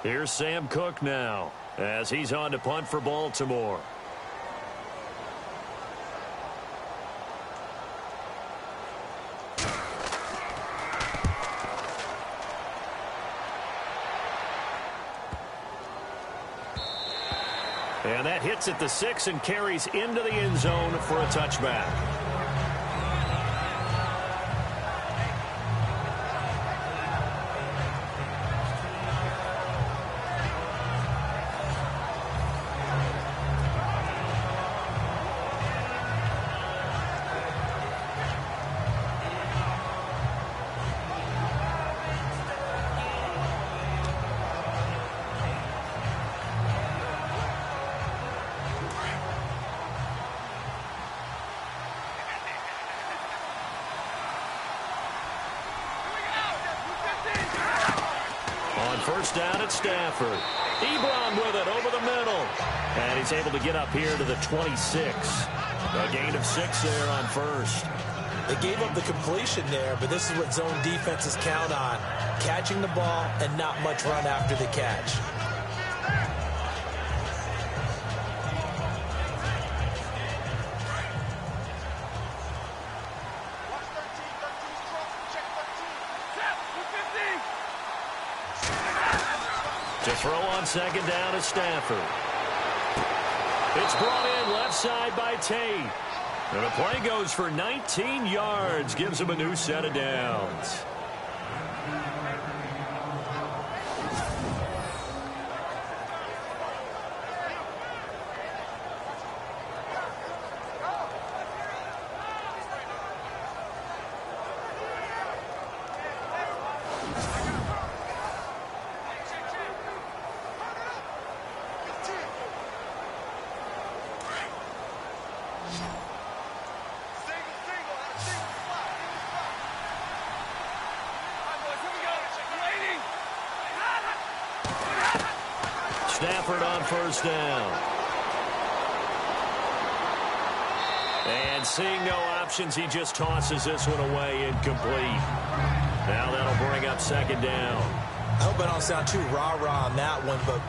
Here's Sam Cook now as he's on to punt for Baltimore. And that hits at the 6 and carries into the end zone for a touchback. First down at Stafford. Ebron with it over the middle. And he's able to get up here to the 26. A gain of 6 there on first. They gave up the completion there, but this is what zone defenses count on. Catching the ball and not much run after the catch. To throw on second down at Stafford. It's brought in left side by Tate. And the play goes for 19 yards. Gives him a new set of downs. Stafford on first down. And seeing no options, he just tosses this one away incomplete. Now that'll bring up second down. I hope I don't sound too rah-rah on that one, but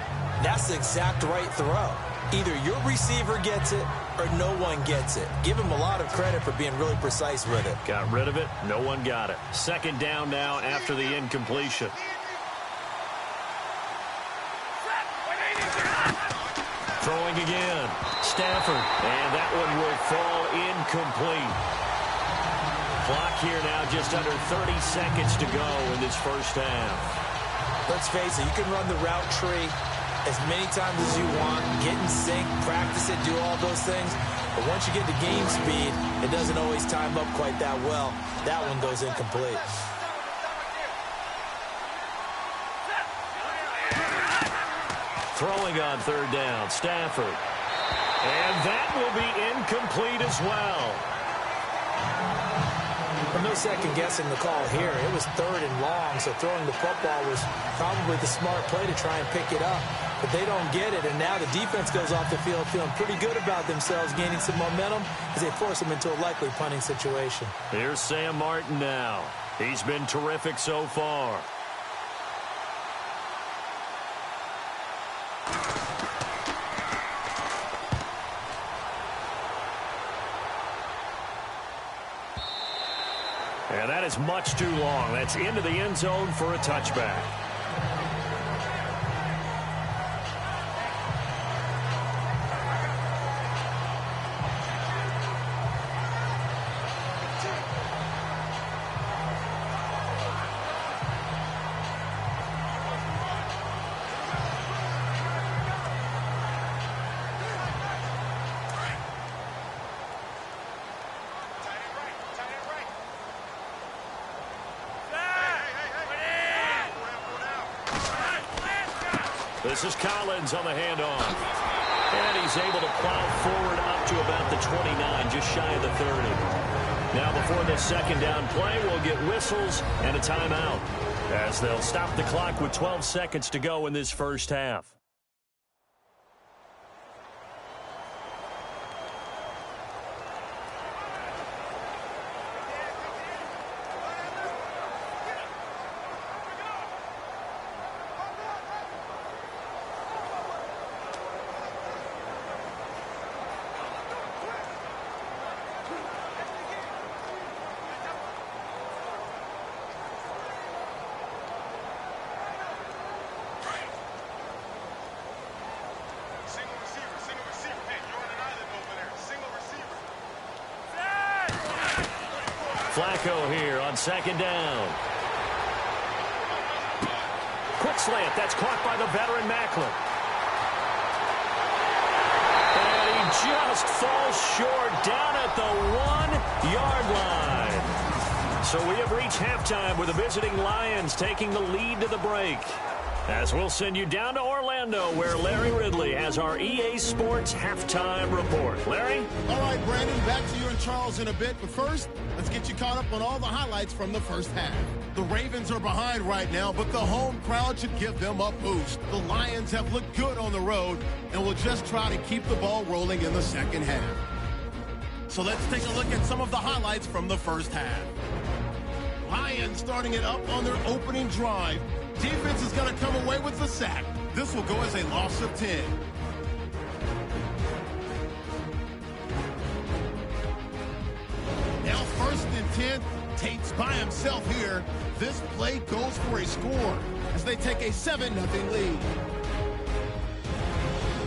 that's the exact right throw. Either your receiver gets it or no one gets it. Give him a lot of credit for being really precise with it. Got rid of it. No one got it. Second down now after the incompletion. Throwing again. Stafford. And that one will fall incomplete. Clock here now just under 30 seconds to go in this first half. Let's face it, you can run the route tree as many times as you want, get in sync, practice it, do all those things. But once you get to game speed, it doesn't always time up quite that well. That one goes incomplete. Throwing on third down, Stafford. And that will be incomplete as well. No second guessing the call here. It was third and long, so throwing the football was probably the smart play to try and pick it up. But they don't get it, and now the defense goes off the field feeling pretty good about themselves, gaining some momentum as they force them into a likely punting situation. Here's Sam Martin now. He's been terrific so far. And that is much too long. That's into the end zone for a touchback. This is Collins on the handoff. And he's able to plow forward up to about the 29, just shy of the 30. Now before this second down play, we'll get whistles and a timeout, as they'll stop the clock with 12 seconds to go in this first half. Flacco here on second down. Quick slant. That's caught by the veteran Macklin. And he just falls short down at the 1-yard line. So we have reached halftime with the visiting Lions taking the lead to the break. As we'll send you down to Orlando, where Larry Ridley has our EA Sports halftime report. Larry? All right, Brandon, back to you and Charles in a bit. But first, let's get you caught up on all the highlights from the first half. The Ravens are behind right now, but the home crowd should give them a boost. The Lions have looked good on the road and will just try to keep the ball rolling in the second half. So let's take a look at some of the highlights from the first half. Lions starting it up on their opening drive. Defense is going to come away with the sack. This will go as a loss of 10. Now 1st and 10. Tate's by himself here. This play goes for a score as they take a 7-0 lead.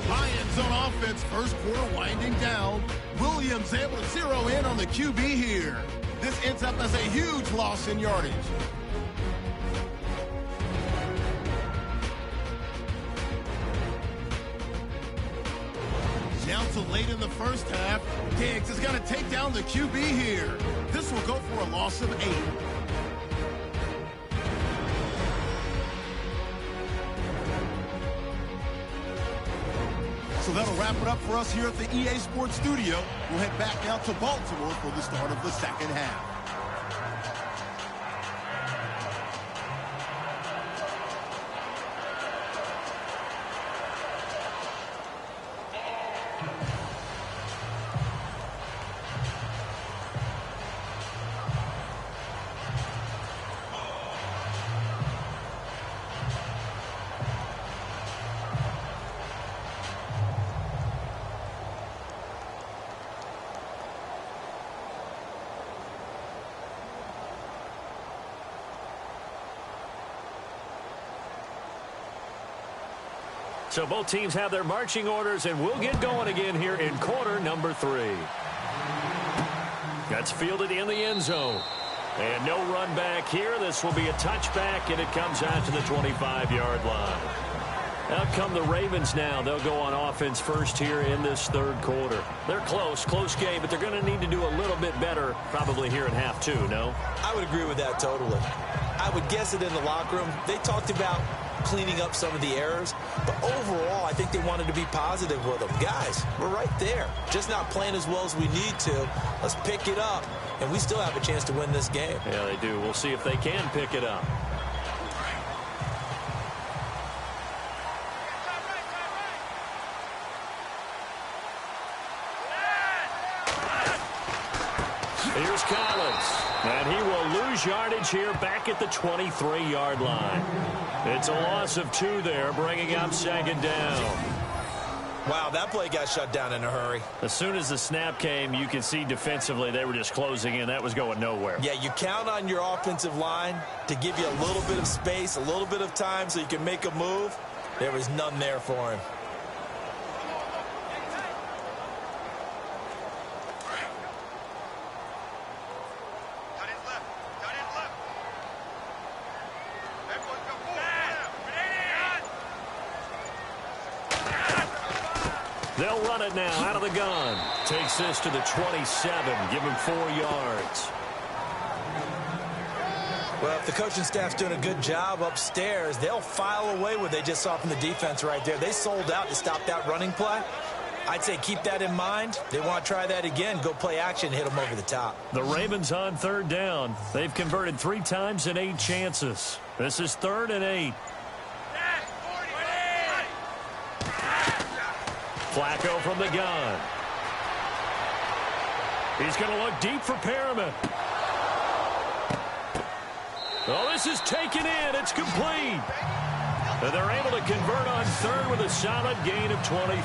Lions on offense, first quarter winding down. Williams able to zero in on the QB here. This ends up as a huge loss in yardage. Now to late in the first half, Diggs is going to take down the QB here. This will go for a loss of 8. So that'll wrap it up for us here at the EA Sports Studio. We'll head back out to Baltimore for the start of the second half. So both teams have their marching orders, and we'll get going again here in quarter number 3. That's fielded in the end zone. And no run back here. This will be a touchback, and it comes out to the 25-yard line. Out come the Ravens now. They'll go on offense first here in this third quarter. They're close game, but they're going to need to do a little bit better probably here in half 2, no? I would agree with that totally. I would guess it in the locker room. They talked about cleaning up some of the errors, but overall I think they wanted to be positive with them. Guys, we're right there, just not playing as well as we need to. Let's pick it up, and we still have a chance to win this game. Yeah, they do. We'll see if they can pick it up. Here's Collins, and he will lose yardage here back at the 23-yard line. It's a loss of 2 there, bringing up second down. Wow, that play got shut down in a hurry. As soon as the snap came, you could see defensively they were just closing in. That was going nowhere. Yeah, you count on your offensive line to give you a little bit of space, a little bit of time so you can make a move. There was none there for him. They'll run it now out of the gun. Takes this to the 27. Give him 4 yards. Well, if the coaching staff's doing a good job upstairs, they'll file away what they just saw from the defense right there. They sold out to stop that running play. I'd say keep that in mind. They want to try that again. Go play action, hit them over the top. The Ravens on third down. They've converted 3 times in 8 chances. This is 3rd and 8. Flacco from the gun. He's going to look deep for Perriman. Oh, this is taken in. It's complete. And they're able to convert on 3rd with a solid gain of 23.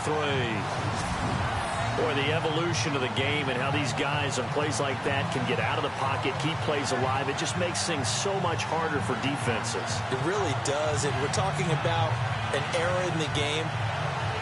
Boy, the evolution of the game and how these guys on plays like that can get out of the pocket, keep plays alive, it just makes things so much harder for defenses. It really does. And we're talking about an era in the game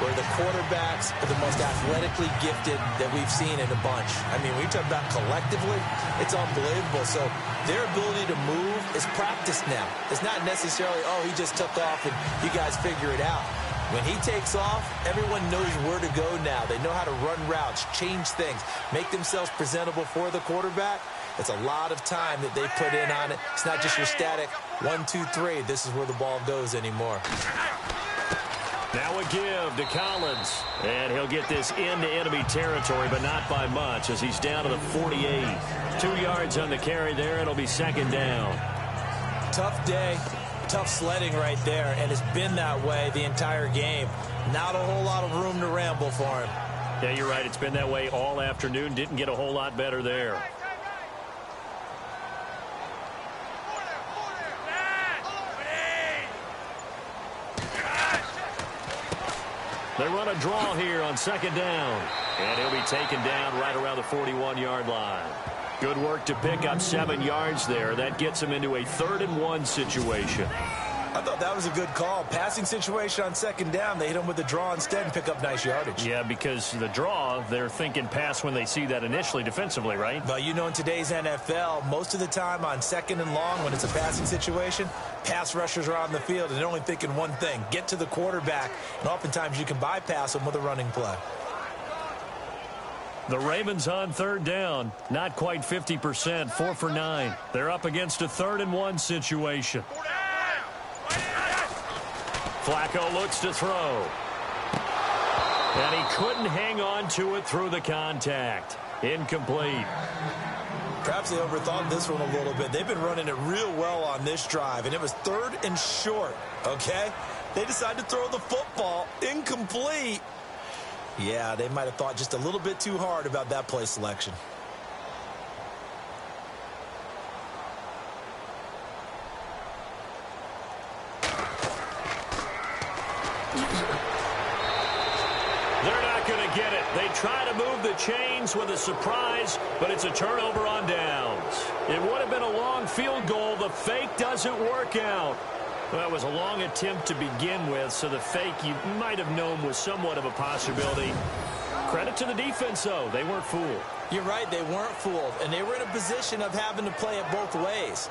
where the quarterbacks are the most athletically gifted that we've seen in a bunch. I mean, when you talk about collectively, it's unbelievable. So their ability to move is practiced now. It's not necessarily, oh, he just took off and you guys figure it out. When he takes off, everyone knows where to go now. They know how to run routes, change things, make themselves presentable for the quarterback. It's a lot of time that they put in on it. It's not just your static 1, 2, 3. This is where the ball goes anymore. Now a give to Collins. And he'll get this into enemy territory, but not by much as he's down to the 48. 2 yards on the carry there. It'll be second down. Tough day. Tough sledding right there, and it's been that way the entire game. Not a whole lot of room to ramble for him. Yeah, you're right. It's been that way all afternoon. Didn't get a whole lot better there. They run a draw here on second down. And he'll be taken down right around the 41-yard line. Good work to pick up 7 yards there. That gets him into a 3rd and 1 situation. I thought that was a good call. Passing situation on second down. They hit him with the draw instead and pick up nice yardage. Yeah, because the draw, they're thinking pass when they see that initially defensively, right? But you know, in today's NFL, most of the time on second and long, when it's a passing situation, pass rushers are on the field and they're only thinking one thing, get to the quarterback. And oftentimes you can bypass them with a running play. The Ravens on 3rd down. Not quite 50%, 4 for 9. They're up against a 3rd and 1 situation. Flacco looks to throw. And he couldn't hang on to it through the contact. Incomplete. Perhaps they overthought this one a little bit. They've been running it real well on this drive, and it was 3rd and short, okay? They decided to throw the football. Incomplete. Yeah, they might have thought just a little bit too hard about that play selection. They're not going to get it. They try to move the chains with a surprise, but it's a turnover on downs. It would have been a long field goal. The fake doesn't work out. Well, it was a long attempt to begin with, so the fake you might have known was somewhat of a possibility. Credit to the defense, though. They weren't fooled. You're right, they weren't fooled, and they were in a position of having to play it both ways.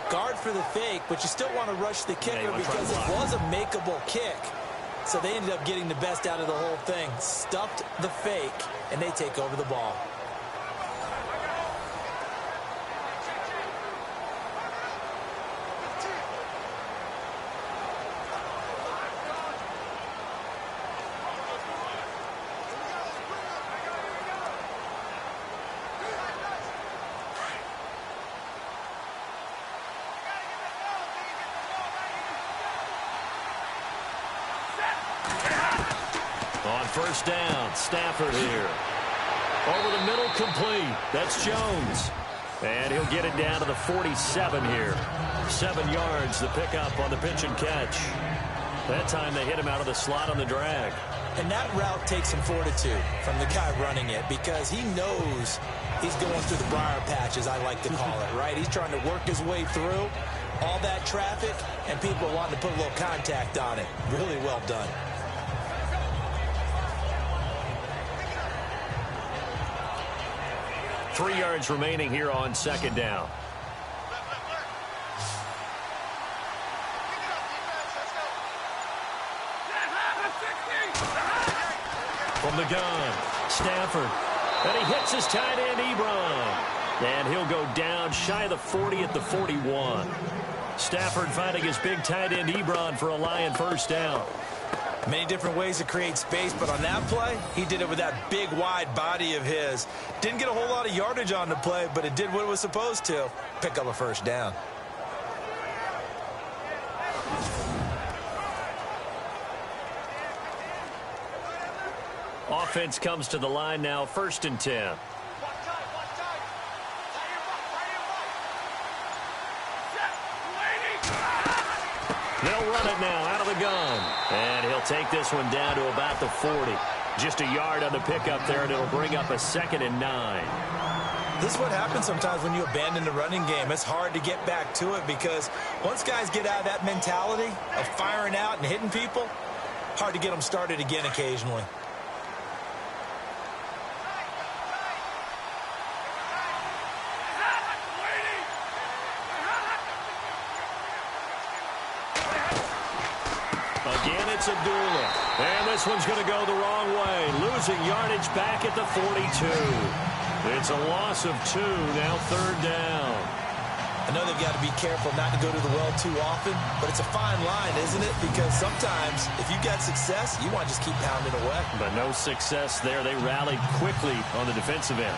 Guard for the fake, but you still want to rush the kicker because it was a makeable kick. So they ended up getting the best out of the whole thing. Stuffed the fake, and they take over the ball. On first down, Stafford here. Over the middle, complete. That's Jones. And he'll get it down to the 47 here. 7 yards, the pickup on the pitch and catch. That time they hit him out of the slot on the drag. And that route takes some fortitude from the guy running it because he knows he's going through the briar patch, as I like to call it, right? He's trying to work his way through all that traffic, and people wanting to put a little contact on it. Really well done. Three yards remaining here on second down. From the gun, Stafford. And he hits his tight end, Ebron. And he'll go down shy of the 40 at the 41. Stafford finding his big tight end, Ebron, for a Lion first down. Many different ways to create space, but on that play, he did it with that big, wide body of his. Didn't get a whole lot of yardage on the play, but it did what it was supposed to. Pick up a first down. Offense comes to the line now, 1st and 10. They'll run it now out of the gun. And he'll take this one down to about the 40. Just a yard on the pickup there, and it'll bring up a 2nd and 9. This is what happens sometimes when you abandon the running game. It's hard to get back to it because once guys get out of that mentality of firing out and hitting people, Hard to get them started again occasionally. Again, it's Abdullah. And this one's going to go the wrong way. Losing yardage back at the 42. It's a loss of 2, now 3rd down. I know they've got to be careful not to go to the well too often, but it's a fine line, isn't it? Because sometimes, if you've got success, you want to just keep pounding away. But no success there. They rallied quickly on the defensive end.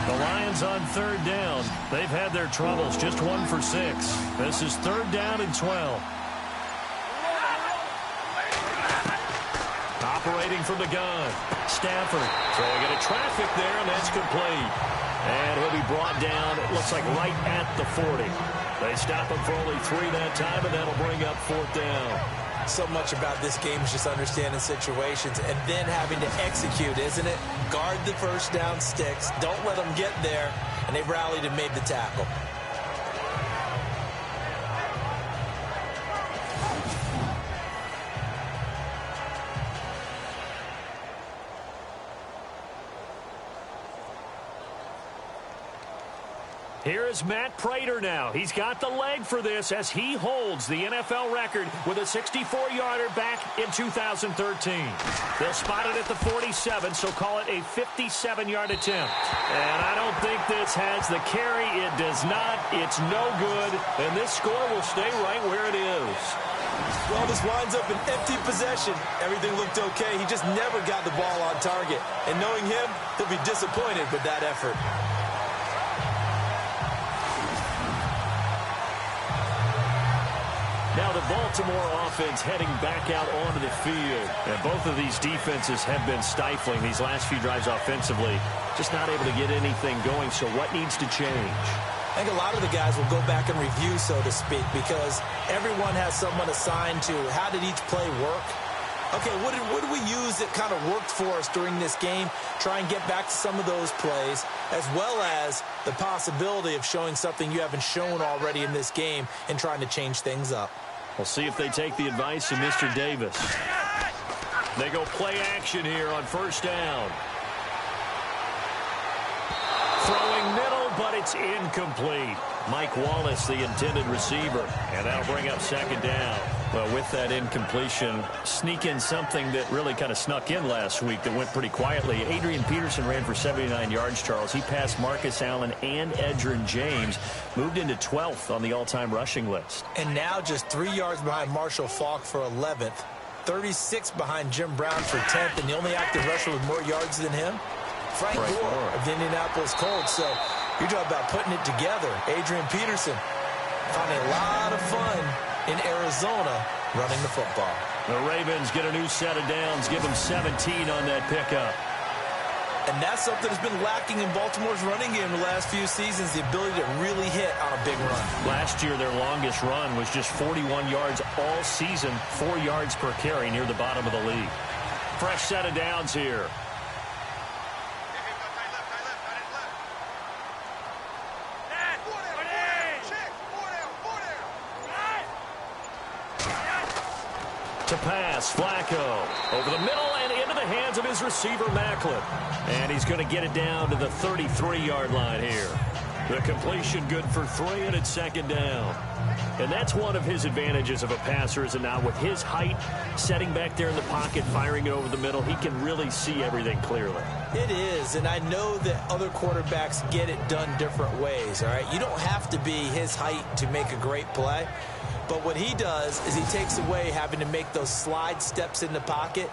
The Lions on 3rd down. They've had their troubles, just 1 for 6. This is 3rd down and 12. Operating from the gun. Stafford throwing into traffic there, and that's complete. And he'll be brought down, it looks like right at the 40. They stop him for only 3 that time, and that'll bring up 4th down. So much about this game is just understanding situations and then having to execute, isn't it? Guard the first down sticks. Don't let them get there. And they've rallied and made the tackle. Here is Matt Prater now. He's got the leg for this as he holds the NFL record with a 64-yarder back in 2013. They'll spot it at the 47, so call it a 57-yard attempt. And I don't think this has the carry. It does not. It's no good. And this score will stay right where it is. Well, this winds up an empty possession. Everything looked okay. He just never got the ball on target. And knowing him, he'll be disappointed with that effort. Now the Baltimore offense heading back out onto the field. And both of these defenses have been stifling these last few drives offensively. Just not able to get anything going, so what needs to change? I think a lot of the guys will go back and review, so to speak, because everyone has someone assigned to how did each play work. Okay, what did we use that kind of worked for us during this game? Try and get back to some of those plays, as well as the possibility of showing something you haven't shown already in this game and trying to change things up. We'll see if they take the advice of Mr. Davis. They go play action here on 1st down. Throwing middle, but it's incomplete. Mike Wallace, the intended receiver, and that'll bring up 2nd down. Well, with that incompletion, sneak in something that really kind of snuck in last week that went pretty quietly. Adrian Peterson ran for 79 yards, Charles. He passed Marcus Allen and Edgerrin James, moved into 12th on the all-time rushing list. And now just 3 yards behind Marshall Faulk for 11th, 36 behind Jim Brown for 10th, and the only active rusher with more yards than him, Frank Gore of the Indianapolis Colts. So you're talking about putting it together. Adrian Peterson finding a lot of fun in Arizona running the football. The Ravens get a new set of downs, give them 17 on that pickup. And that's something that's been lacking in Baltimore's running game the last few seasons, the ability to really hit on a big run. Last year, their longest run was just 41 yards all season, 4 yards per carry near the bottom of the league. Fresh set of downs here. To pass, Flacco over the middle and into the hands of his receiver, Macklin. And he's going to get it down to the 33-yard line here. The completion good for 3, and it's 2nd down. And that's one of his advantages of a passer, is it not? With his height, setting back there in the pocket, firing it over the middle, he can really see everything clearly. It is, and I know that other quarterbacks get it done different ways, all right? You don't have to be his height to make a great play. But what he does is he takes away having to make those slide steps in the pocket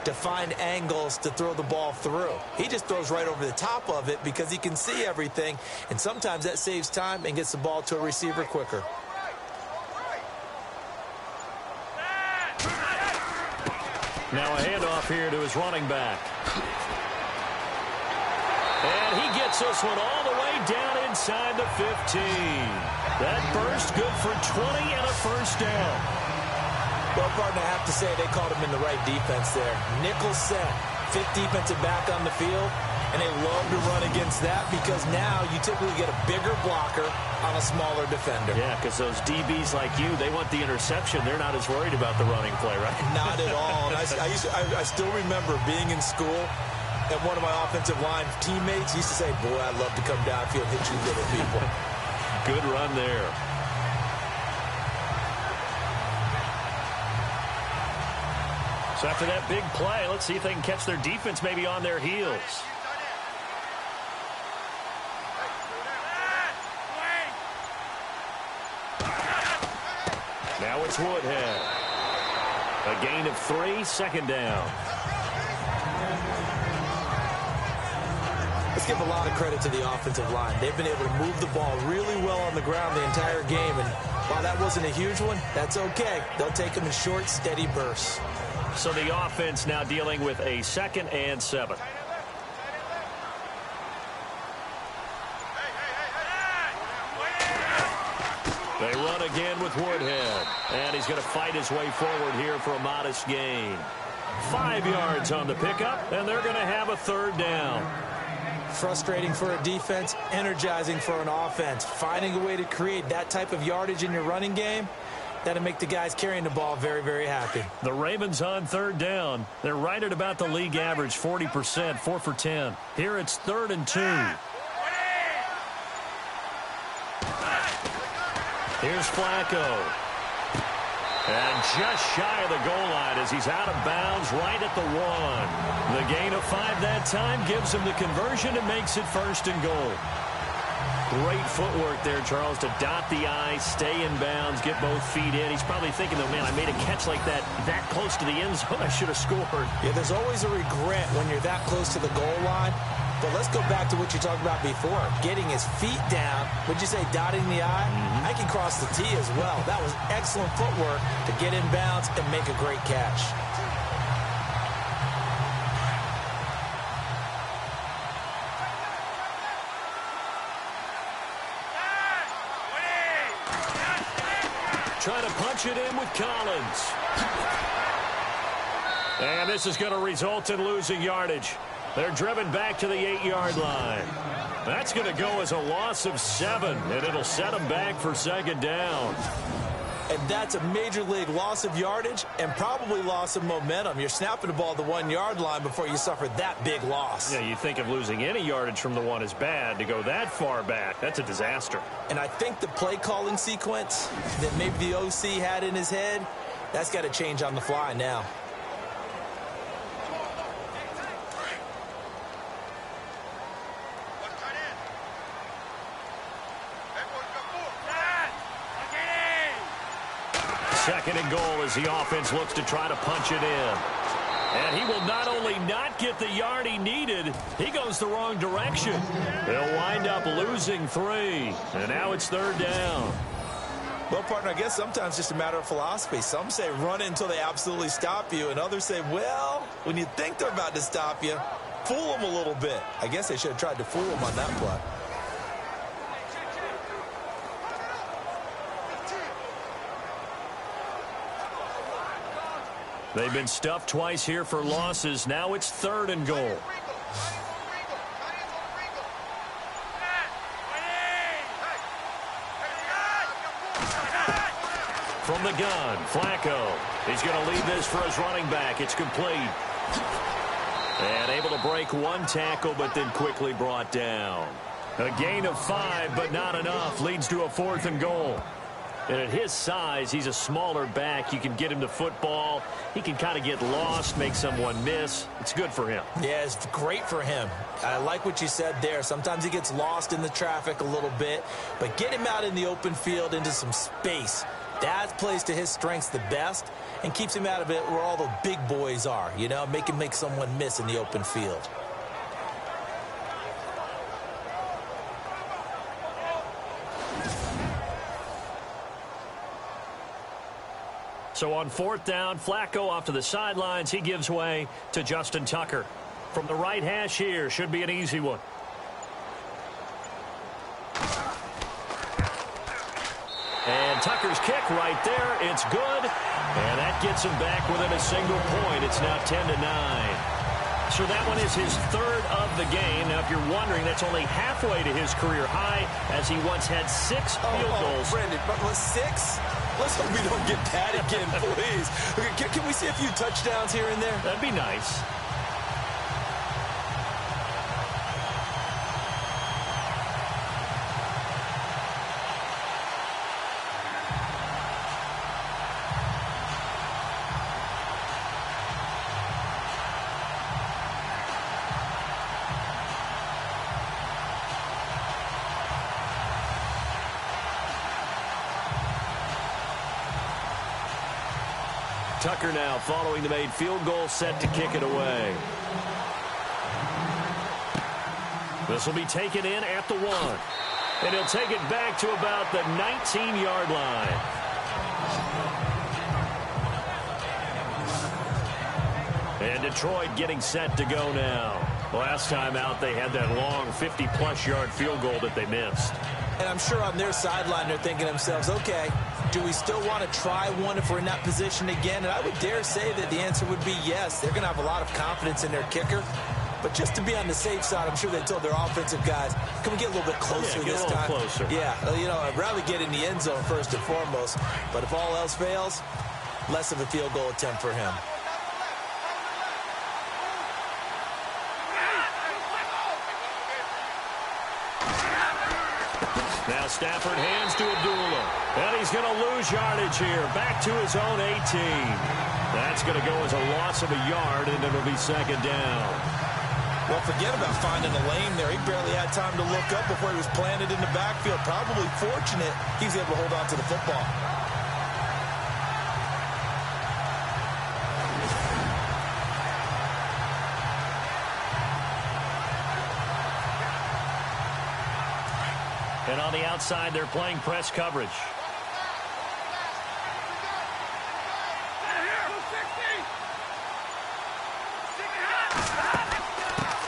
to find angles to throw the ball through. He just throws right over the top of it because he can see everything, and sometimes that saves time and gets the ball to a receiver quicker. Now a handoff here to his running back. And he gets this one all the way down inside the 15. That burst good for 20 and a 1st down. Well, partner, I have to say they called him in the right defense there. Nickel set, 5th defensive back on the field. And they love to run against that because now you typically get a bigger blocker on a smaller defender. Yeah, because those DBs like you, they want the interception. They're not as worried about the running play, right? Not at all. And I still remember being in school, and one of my offensive line teammates used to say, boy, I'd love to come downfield and hit you little people. Good run there. So after that big play, let's see if they can catch their defense maybe on their heels. Now it's Woodhead. A gain of 3, second down. Let's give a lot of credit to the offensive line. They've been able to move the ball really well on the ground the entire game. And while that wasn't a huge one, that's okay. They'll take them in short, steady bursts. So the offense now dealing with a 2nd and 7. They run again with Woodhead. And he's going to fight his way forward here for a modest gain. 5 yards on the pickup, and they're going to have a 3rd down. Frustrating for a defense, energizing for an offense. Finding a way to create that type of yardage in your running game, that'll make the guys carrying the ball very, very happy. The Ravens on 3rd down. They're right at about the league average, 40%, 4 for 10. Here it's 3rd and 2. Here's Flacco. And just shy of the goal line as he's out of bounds right at the 1. The gain of 5 that time gives him the conversion and makes it 1st and goal. Great footwork there, Charles, to dot the I, stay in bounds, get both feet in. He's probably thinking, though, man, I made a catch like that close to the end zone. I should have scored. Yeah, there's always a regret when you're that close to the goal line. But let's go back to what you talked about before. Getting his feet down. Would you say dotting the I? I can cross the T as well. That was excellent footwork to get in bounds and make a great catch. Trying to punch it in with Collins. And this is going to result in losing yardage. They're driven back to the 8-yard line. That's going to go as a loss of 7, and it'll set them back for 2nd down. And that's a major league loss of yardage and probably loss of momentum. You're snapping the ball to the 1-yard line before you suffer that big loss. Yeah, you think of losing any yardage from the 1 is bad. To go that far back, that's a disaster. And I think the play calling sequence that maybe the OC had in his head, that's got to change on the fly now. Second and goal as the offense looks to try to punch it in. And he will not only not get the yard he needed, he goes the wrong direction. They'll wind up losing 3. And now it's 3rd down. Well, partner, I guess sometimes it's just a matter of philosophy. Some say run it until they absolutely stop you, and others say, well, when you think they're about to stop you, fool them a little bit. I guess they should have tried to fool them on that play. They've been stuffed twice here for losses. Now it's 3rd and goal. From the gun, Flacco. He's going to lead this for his running back. It's complete. And able to break 1 tackle, but then quickly brought down. A gain of 5, but not enough. Leads to a 4th and goal. And at his size, he's a smaller back. You can get him to football. He can kind of get lost, make someone miss. It's good for him. Yeah, it's great for him. I like what you said there. Sometimes he gets lost in the traffic a little bit. But get him out in the open field into some space. That plays to his strengths the best and keeps him out of it where all the big boys are. You know, make him make someone miss in the open field. So on 4th down, Flacco off to the sidelines. He gives way to Justin Tucker. From the right hash here, should be an easy one. And Tucker's kick right there. It's good. And that gets him back within a single point. It's now 10-9. So that one is his third of the game. Now, if you're wondering, that's only halfway to his career high, as he once had 6 field goals. Brandon, but 6? Let's hope we don't get that again, please. Okay, can we see a few touchdowns here and there? That'd be nice. Tucker now following the made field goal, set to kick it away. This will be taken in at the 1. And he'll take it back to about the 19-yard line. And Detroit getting set to go now. Last time out, they had that long 50-plus yard field goal that they missed. And I'm sure on their sideline, they're thinking to themselves, okay, do we still want to try one if we're in that position again? And I would dare say that the answer would be yes. They're going to have a lot of confidence in their kicker. But just to be on the safe side, I'm sure they told their offensive guys, can we get a little bit closer this time? Closer. Yeah, I'd rather get in the end zone first and foremost. But if all else fails, less of a field goal attempt for him. Now Stafford hands to Abdullah. And he's going to lose yardage here. Back to his own 18. That's going to go as a loss of a yard, and it'll be second down. Well, forget about finding a lane there. He barely had time to look up before he was planted in the backfield. Probably fortunate he was able to hold on to the football. And on the outside, they're playing press coverage.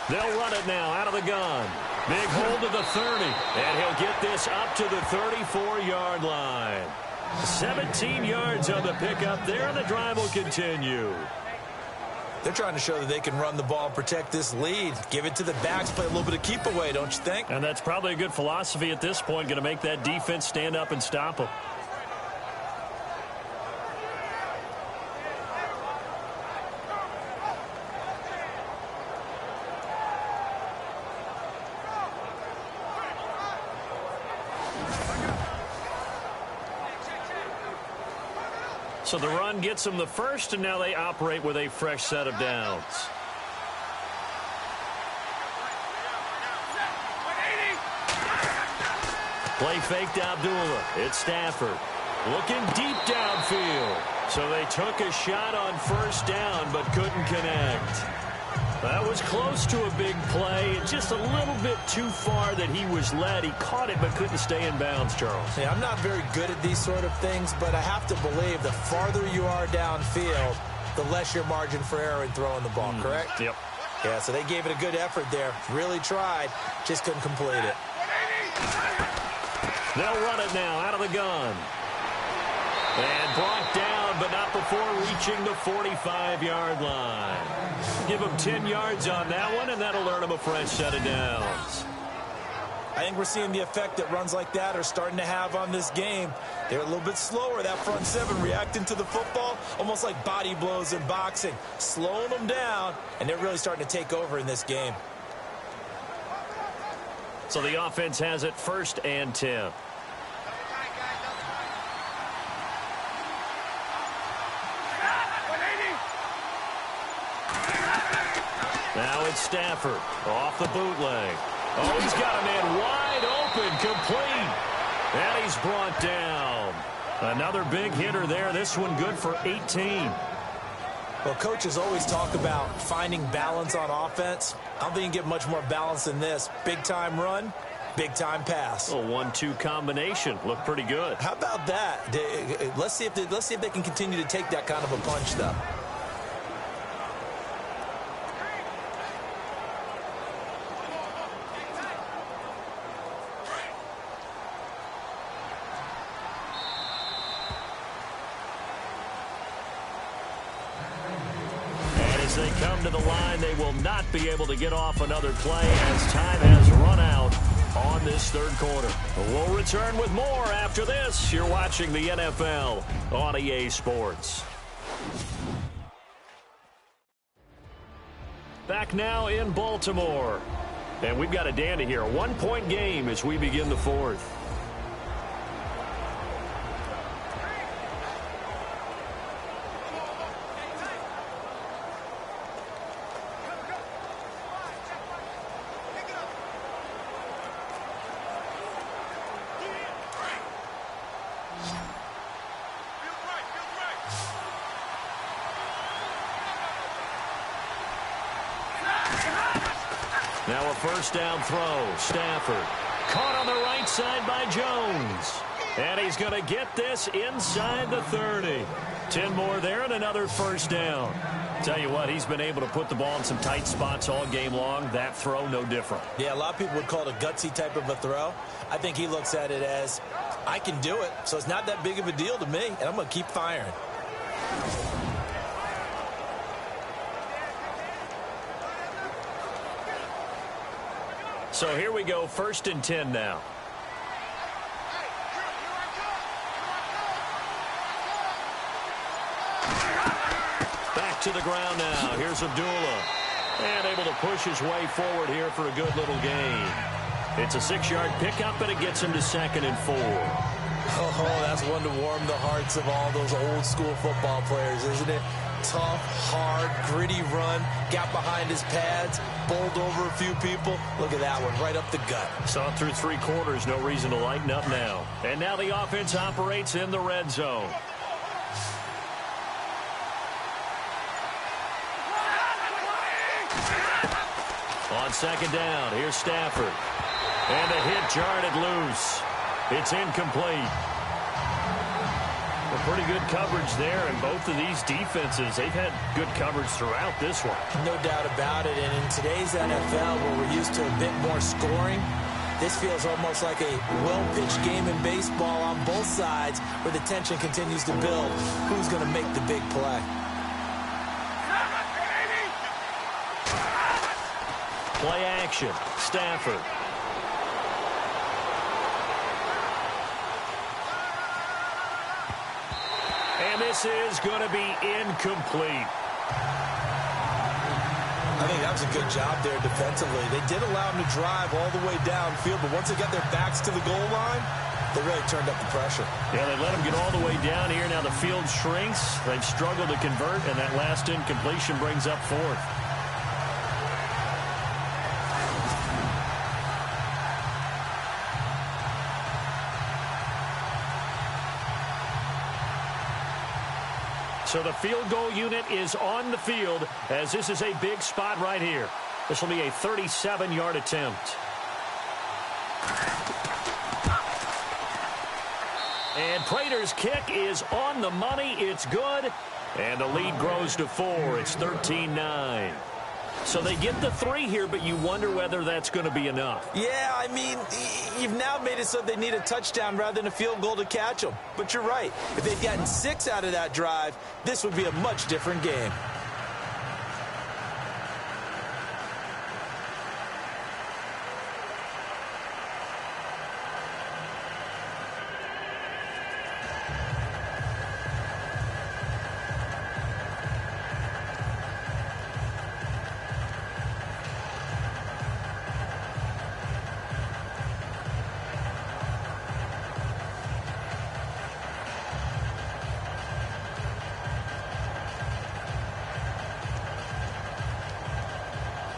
They'll run it now out of the gun. Big hold to the 30. And he'll get this up to the 34-yard line. 17 yards on the pickup there, and the drive will continue. They're trying to show that they can run the ball and protect this lead. Give it to the backs, play a little bit of keep away, don't you think? And that's probably a good philosophy at this point, going to make that defense stand up and stop them. So the run gets them the first, and now they operate with a fresh set of downs. Play fake to Abdullah. It's Stafford. Looking deep downfield. So they took a shot on first down, but couldn't connect. That was close to a big play. Just a little bit too far that he was led. He caught it but couldn't stay in bounds, Charles. Yeah, I'm not very good at these sort of things, but I have to believe the farther you are downfield, the less your margin for error in throwing the ball, correct? Yep. Yeah, so they gave it a good effort there. Really tried, just couldn't complete it. They'll run it now out of the gun. And brought down, but not before reaching the 45-yard line. Give them 10 yards on that one, and that'll earn them a fresh set of downs. I think we're seeing the effect that runs like that are starting to have on this game. They're a little bit slower, that front seven, reacting to the football, almost like body blows in boxing, slowing them down, and they're really starting to take over in this game. So the offense has it 1st and 10. Now it's Stafford off the bootleg. Oh, he's got a man wide open, complete. And he's brought down. Another big hitter there. This one good for 18. Well, coaches always talk about finding balance on offense. I don't think you can get much more balance than this. Big-time run, big-time pass. A 1-2 combination. Looked pretty good. How about that? Let's see if they can continue to take that kind of a punch, though. they come to the line, they will not be able to get off another play as time has run out on this third quarter. We'll return with more after this. You're watching the NFL on EA Sports. Back now in Baltimore. And we've got a dandy here. A one-point game as we begin the fourth. Now a first down throw. Stafford caught on the right side by Jones. And he's going to get this inside the 30. 10 more there and another first down. Tell you what, he's been able to put the ball in some tight spots all game long. That throw, no different. Yeah, a lot of people would call it a gutsy type of a throw. I think he looks at it as, I can do it, so it's not that big of a deal to me, and I'm going to keep firing. So here we go, 1st and 10 now. Back to the ground now. Here's Abdullah. And able to push his way forward here for a good little gain. It's a 6-yard pickup, and it gets him to 2nd and 4. Oh, that's one to warm the hearts of all those old-school football players, isn't it? Tough, hard, gritty run, got behind his pads, bowled over a few people. Look at that one, right up the gut. Saw it through 3 quarters, no reason to lighten up now. And now the offense operates in the red zone. On 2nd down, here's Stafford. And a hit jarred it loose. It's incomplete. Well, pretty good coverage there, and both of these defenses, they've had good coverage throughout this one. No doubt about it, and in today's NFL, where we're used to a bit more scoring, this feels almost like a well-pitched game in baseball on both sides, where the tension continues to build. Who's going to make the big play? Play action, Stafford. And this is going to be incomplete. I think that was a good job there defensively. They did allow them to drive all the way downfield, but once they got their backs to the goal line, they really turned up the pressure. Yeah, they let them get all the way down here. Now the field shrinks. They've struggled to convert, and that last incompletion brings up 4th. So the field goal unit is on the field as this is a big spot right here. This will be a 37-yard attempt. And Prater's kick is on the money. It's good. And the lead grows to 4. It's 13-9. So they get the 3 here, but you wonder whether that's going to be enough. Yeah, I mean, you've now made it so they need a touchdown rather than a field goal to catch them. But you're right. If they'd gotten 6 out of that drive, this would be a much different game.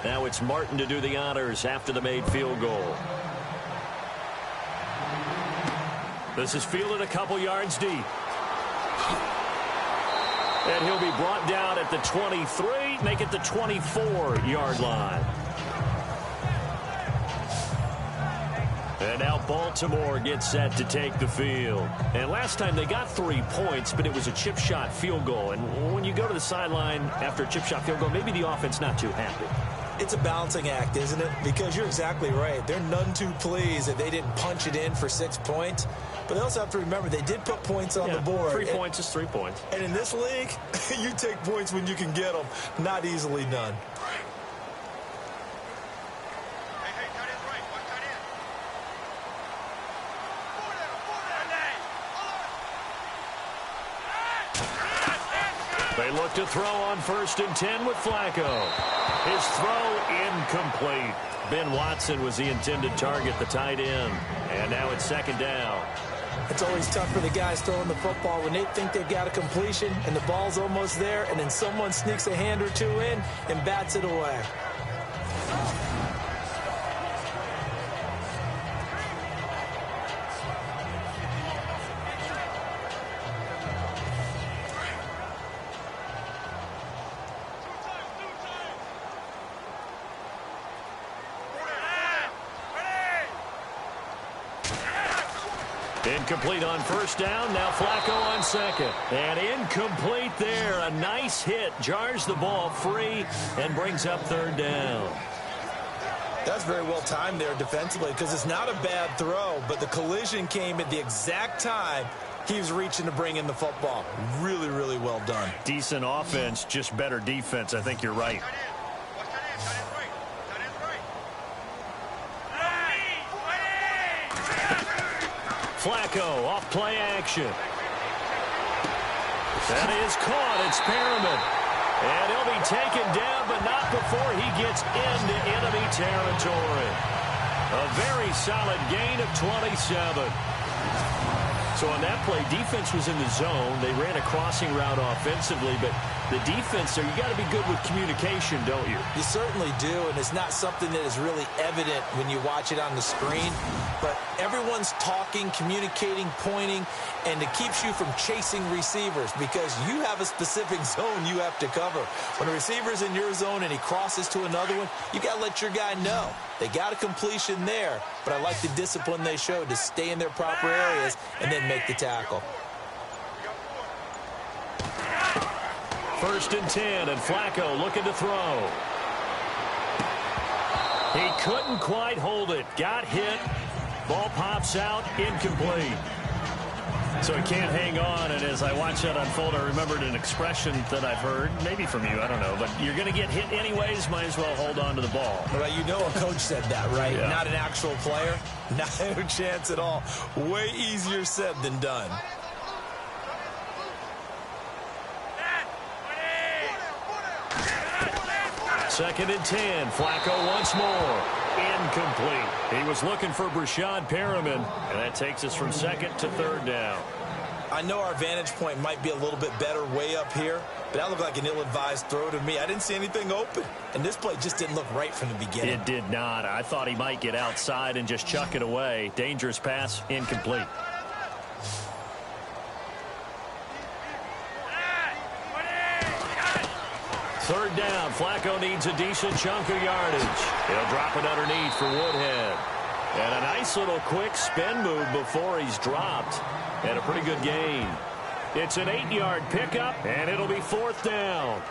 Now it's Martin to do the honors after the made field goal. This is fielded a couple yards deep. And he'll be brought down at the 23, make it the 24-yard line. And now Baltimore gets set to take the field. And last time they got 3 points, but it was a chip shot field goal. And when you go to the sideline after a chip shot field goal, maybe the offense not too happy. It's a balancing act, isn't it? Because you're exactly right. They're none too pleased that they didn't punch it in for 6 points. But they also have to remember they did put points on the board. 3 points is 3 points. And in this league, you take points when you can get them. Not easily done. They look to throw on 1st and 10 with Flacco. His throw incomplete. Ben Watson was the intended target, the tight end. And now it's 2nd down. It's always tough for the guys throwing the football when they think they've got a completion and the ball's almost there, and then someone sneaks a hand or two in and bats it away. Incomplete on 1st down. Now Flacco on 2nd. And incomplete there. A nice hit. Jars the ball free and brings up 3rd down. That's very well timed there defensively because it's not a bad throw, but the collision came at the exact time he was reaching to bring in the football. Really, really well done. Decent offense, just better defense. I think you're right. Flacco off play action. That is caught. It's Perriman. And he'll be taken down, but not before he gets into enemy territory. A very solid gain of 27. So on that play, defense was in the zone. They ran a crossing route offensively, but the defense there, you got to be good with communication, don't you? You certainly do, and it's not something that is really evident when you watch it on the screen. But everyone's talking, communicating, pointing, and it keeps you from chasing receivers because you have a specific zone you have to cover. When a receiver's in your zone and he crosses to another one, you got to let your guy know. They got a completion there, but I like the discipline they showed to stay in their proper areas and then make the tackle. 1st and 10, and Flacco looking to throw. He couldn't quite hold it. Got hit. Ball pops out. Incomplete. So he can't hang on, and as I watch that unfold, I remembered an expression that I've heard, maybe from you, I don't know, but you're going to get hit anyways, might as well hold on to the ball. Well, you know a coach said that, right? Yeah. Not an actual player. Not a chance at all. Way easier said than done. Second and 10. Flacco once more. Incomplete. He was looking for Brashad Perriman, and that takes us from 2nd to 3rd down. I know our vantage point might be a little bit better way up here, but that looked like an ill-advised throw to me. I didn't see anything open, and this play just didn't look right from the beginning. It did not. I thought he might get outside and just chuck it away. Dangerous pass, incomplete. Third down. Flacco needs a decent chunk of yardage. He'll drop it underneath for Woodhead. And a nice little quick spin move before he's dropped. And a pretty good gain. It's an 8-yard pickup, and it'll be 4th down.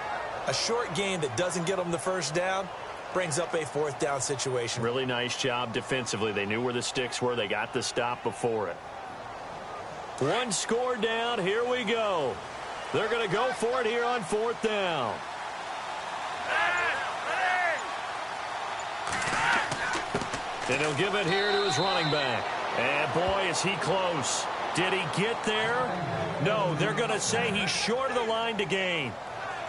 A short gain that doesn't get them the 1st down brings up a 4th down situation. Really nice job defensively. They knew where the sticks were. They got the stop before it. One score down. Here we go. They're going to go for it here on 4th down. And he'll give it here to his running back. And boy, is he close. Did he get there? No, they're going to say he's short of the line to gain.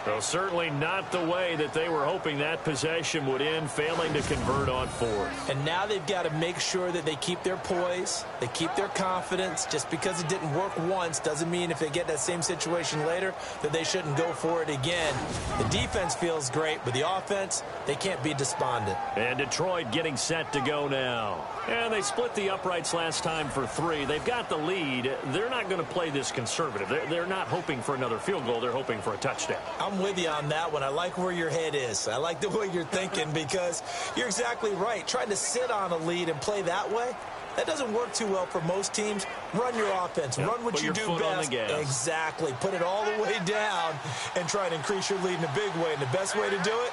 Though certainly not the way that they were hoping that possession would end, failing to convert on 4th. And now they've got to make sure that they keep their poise, they keep their confidence. Just because it didn't work once doesn't mean if they get that same situation later that they shouldn't go for it again. The defense feels great, but the offense, they can't be despondent. And Detroit getting set to go now. And they split the uprights last time for 3. They've got the lead. They're not going to play this conservative. They're not hoping for another field goal. They're hoping for a touchdown. I'm with you on that one. I like where your head is. I like the way you're thinking because you're exactly right. Trying to sit on a lead and play that way, That doesn't work too well for most teams. Run your offense. Yep. Run what Put you your do foot on best. the gas. Exactly. Put it all the way down and try and increase your lead in a big way. And the best way to do it,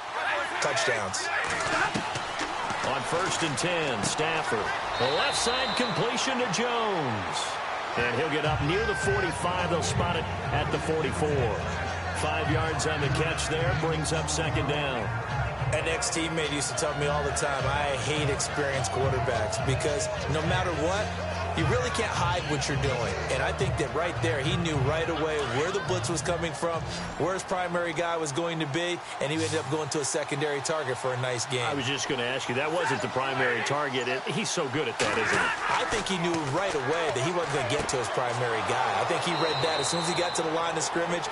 touchdowns. On 1st and 10, Stafford. The left side completion to Jones. And he'll get up near the 45. They'll spot it at the 44. 5 yards on the catch there. Brings up 2nd down. An ex-teammate used to tell me all the time, I hate experienced quarterbacks because no matter what, you really can't hide what you're doing. And I think that right there, he knew right away where the blitz was coming from, where his primary guy was going to be, and he ended up going to a secondary target for a nice game. I was just going to ask you, that wasn't the primary target. He's so good at that, isn't he? I think he knew right away that he wasn't going to get to his primary guy. I think he read that as soon as he got to the line of scrimmage,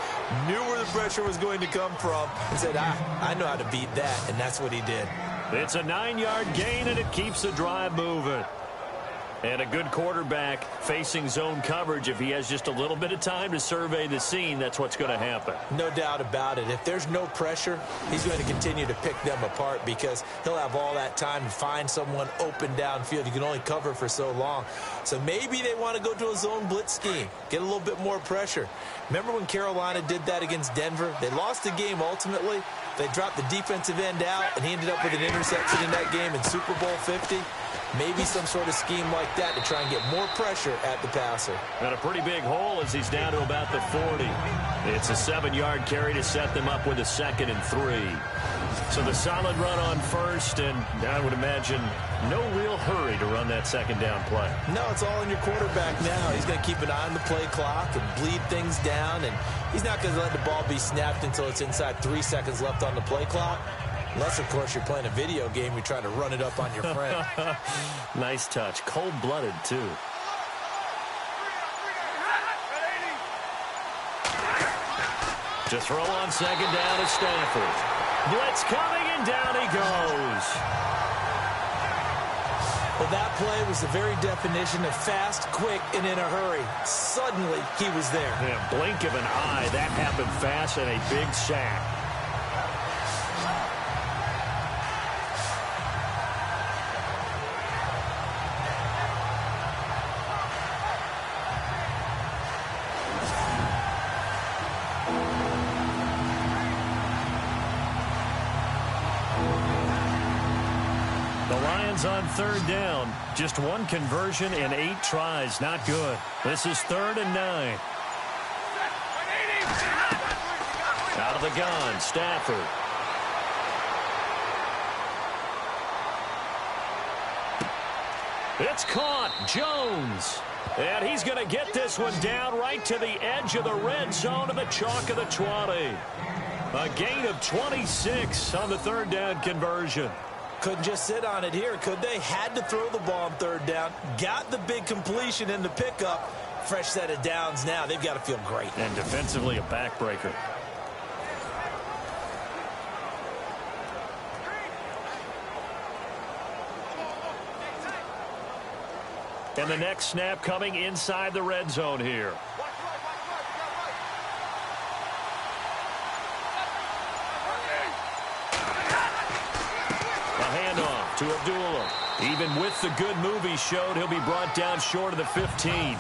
knew where the pressure was going to come from, and said, I know how to beat that, and that's what he did. It's a 9-yard gain, and it keeps the drive moving. And a good quarterback facing zone coverage, if he has just a little bit of time to survey the scene, that's what's going to happen. No doubt about it. If there's no pressure, he's going to continue to pick them apart because he'll have all that time to find someone open downfield. You can only cover for so long. So maybe they want to go to a zone blitz scheme, get a little bit more pressure. Remember when Carolina did that against Denver? They lost the game ultimately. They dropped the defensive end out, and he ended up with an interception in that game in Super Bowl 50. Maybe some sort of scheme like that to try and get more pressure at the passer. Got a pretty big hole as he's down to about the 40. It's a 7-yard carry to set them up with a 2nd and 3. So the solid run on 1st, and I would imagine no real hurry to run that 2nd down play. No, it's all in your quarterback now. He's going to keep an eye on the play clock and bleed things down, and he's not going to let the ball be snapped until it's inside 3 seconds left on the play clock. Unless, of course, you're playing a video game, you're trying to run it up on your friend. Nice touch. Cold-blooded, too. To throw on 2nd down is Stafford. Blitz coming, and down he goes. Well, that play was the very definition of fast, quick, and in a hurry. Suddenly, he was there. Yeah, blink of an eye. That happened fast, and a big sack. On 3rd down, just 1 conversion in 8 tries. Not good. This is 3rd and 9. Out of the gun, Stafford. It's caught. Jones. And he's going to get this one down right to the edge of the red zone of the chalk of the 20. A gain of 26 on the 3rd down conversion. Couldn't just sit on it here, could they? Had to throw the ball on 3rd down. Got the big completion in the pickup. Fresh set of downs now. They've got to feel great. And defensively a backbreaker. And the next snap coming inside the red zone here. To Abdullah. Even with the good move he showed, he'll be brought down short of the 15.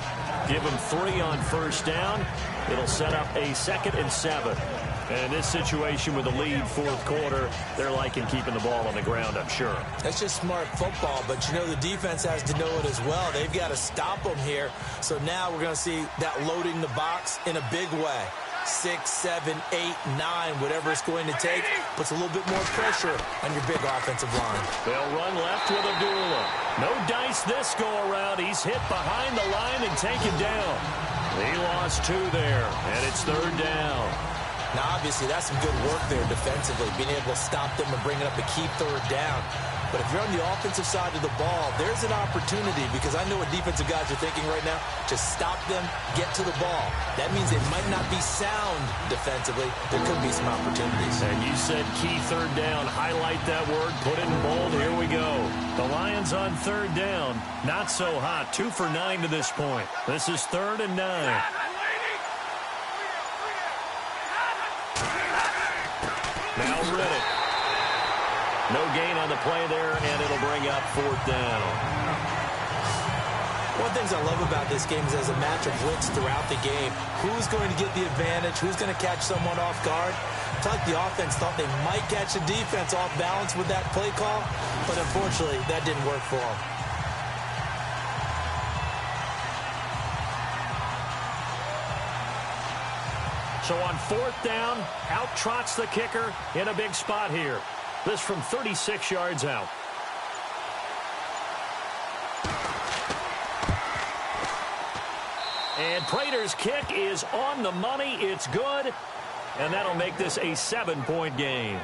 Give him 3 on 1st down. It'll set up a 2nd and 7. And in this situation with the lead 4th quarter, they're liking keeping the ball on the ground, I'm sure. That's just smart football, but you know the defense has to know it as well. They've got to stop them here. So now we're going to see that loading the box in a big way. 6, 7, 8, 9, whatever it's going to take, puts a little bit more pressure on your big offensive line. They'll run left with Abdullah. No dice this go-around. He's hit behind the line and taken down. He lost 2 there, and it's 3rd down. Now, obviously, that's some good work there defensively, being able to stop them and bring it up a key 3rd down. But if you're on the offensive side of the ball, there's an opportunity because I know what defensive guys are thinking right now. Just stop them, get to the ball. That means they might not be sound defensively. There could be some opportunities. And you said key 3rd down. Highlight that word. Put it in bold. Here we go. The Lions on 3rd down. Not so hot. 2 for 9 to this point. This is 3rd and 9. Now Riddick. No gain on the play there, and it'll bring up 4th down. One of the things I love about this game is there's a match of wits throughout the game. Who's going to get the advantage? Who's going to catch someone off guard? I feel like the offense thought they might catch the defense off balance with that play call, but unfortunately, that didn't work for them. So on 4th down, out trots the kicker in a big spot here. This from 36 yards out. And Prater's kick is on the money. It's good. And that'll make this a 7-point game.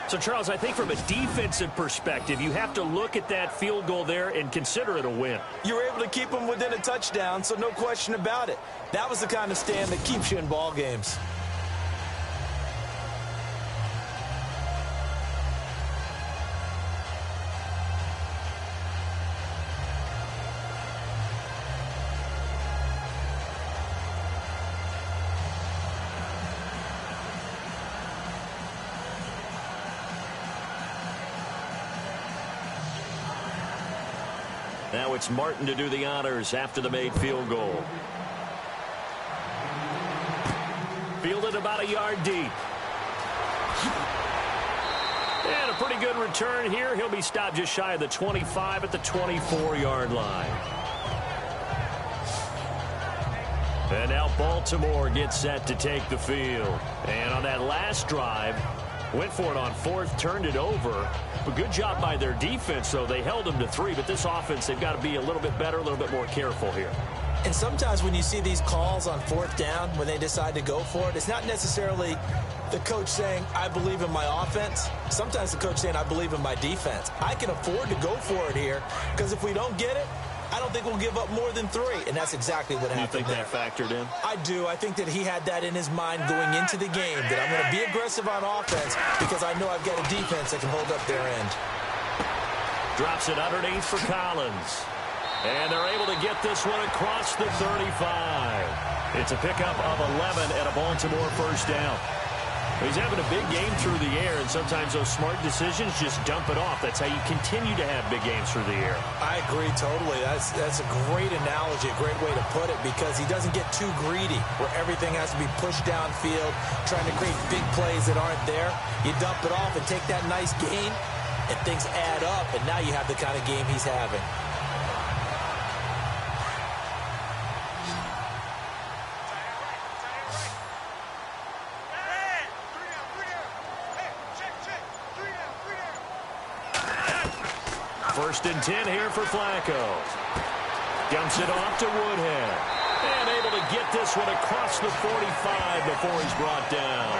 So, Charles, I think from a defensive perspective, you have to look at that field goal there and consider it a win. You were able to keep them within a touchdown, so no question about it. That was the kind of stand that keeps you in ball games. Now it's Martin to do the honors after the made field goal. Fielded about a yard deep. And a pretty good return here. He'll be stopped just shy of the 25 at the 24-yard line. And now Baltimore gets set to take the field. And on that last drive, went for it on 4th, turned it over. But good job by their defense, though. They held them to 3, but this offense, they've got to be a little bit better, a little bit more careful here. And sometimes when you see these calls on 4th down, when they decide to go for it, it's not necessarily the coach saying, I believe in my offense. Sometimes the coach saying, I believe in my defense. I can afford to go for it here, because if we don't get it, I don't think we'll give up more than 3, and that's exactly what happened. You think that factored in? I do. I think that he had that in his mind going into the game, that I'm going to be aggressive on offense because I know I've got a defense that can hold up their end. Drops it underneath for Collins. And they're able to get this one across the 35. It's a pickup of 11 and a Baltimore first down. He's having a big game through the air, and sometimes those smart decisions just dump it off. That's how you continue to have big games through the air. I agree totally. That's a great analogy, a great way to put it, because he doesn't get too greedy where everything has to be pushed downfield, trying to create big plays that aren't there. You dump it off and take that nice gain, and things add up, and now you have the kind of game he's having. First and 10 here for Flacco. Dumps it off to Woodhead. And able to get this one across the 45 before he's brought down.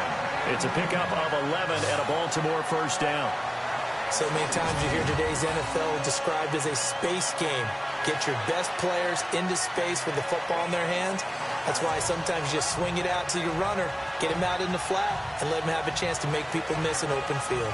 It's a pickup of 11 and a Baltimore first down. So many times you hear today's NFL described as a space game. Get your best players into space with the football in their hands. That's why sometimes you just swing it out to your runner, get him out in the flat, and let him have a chance to make people miss an open field.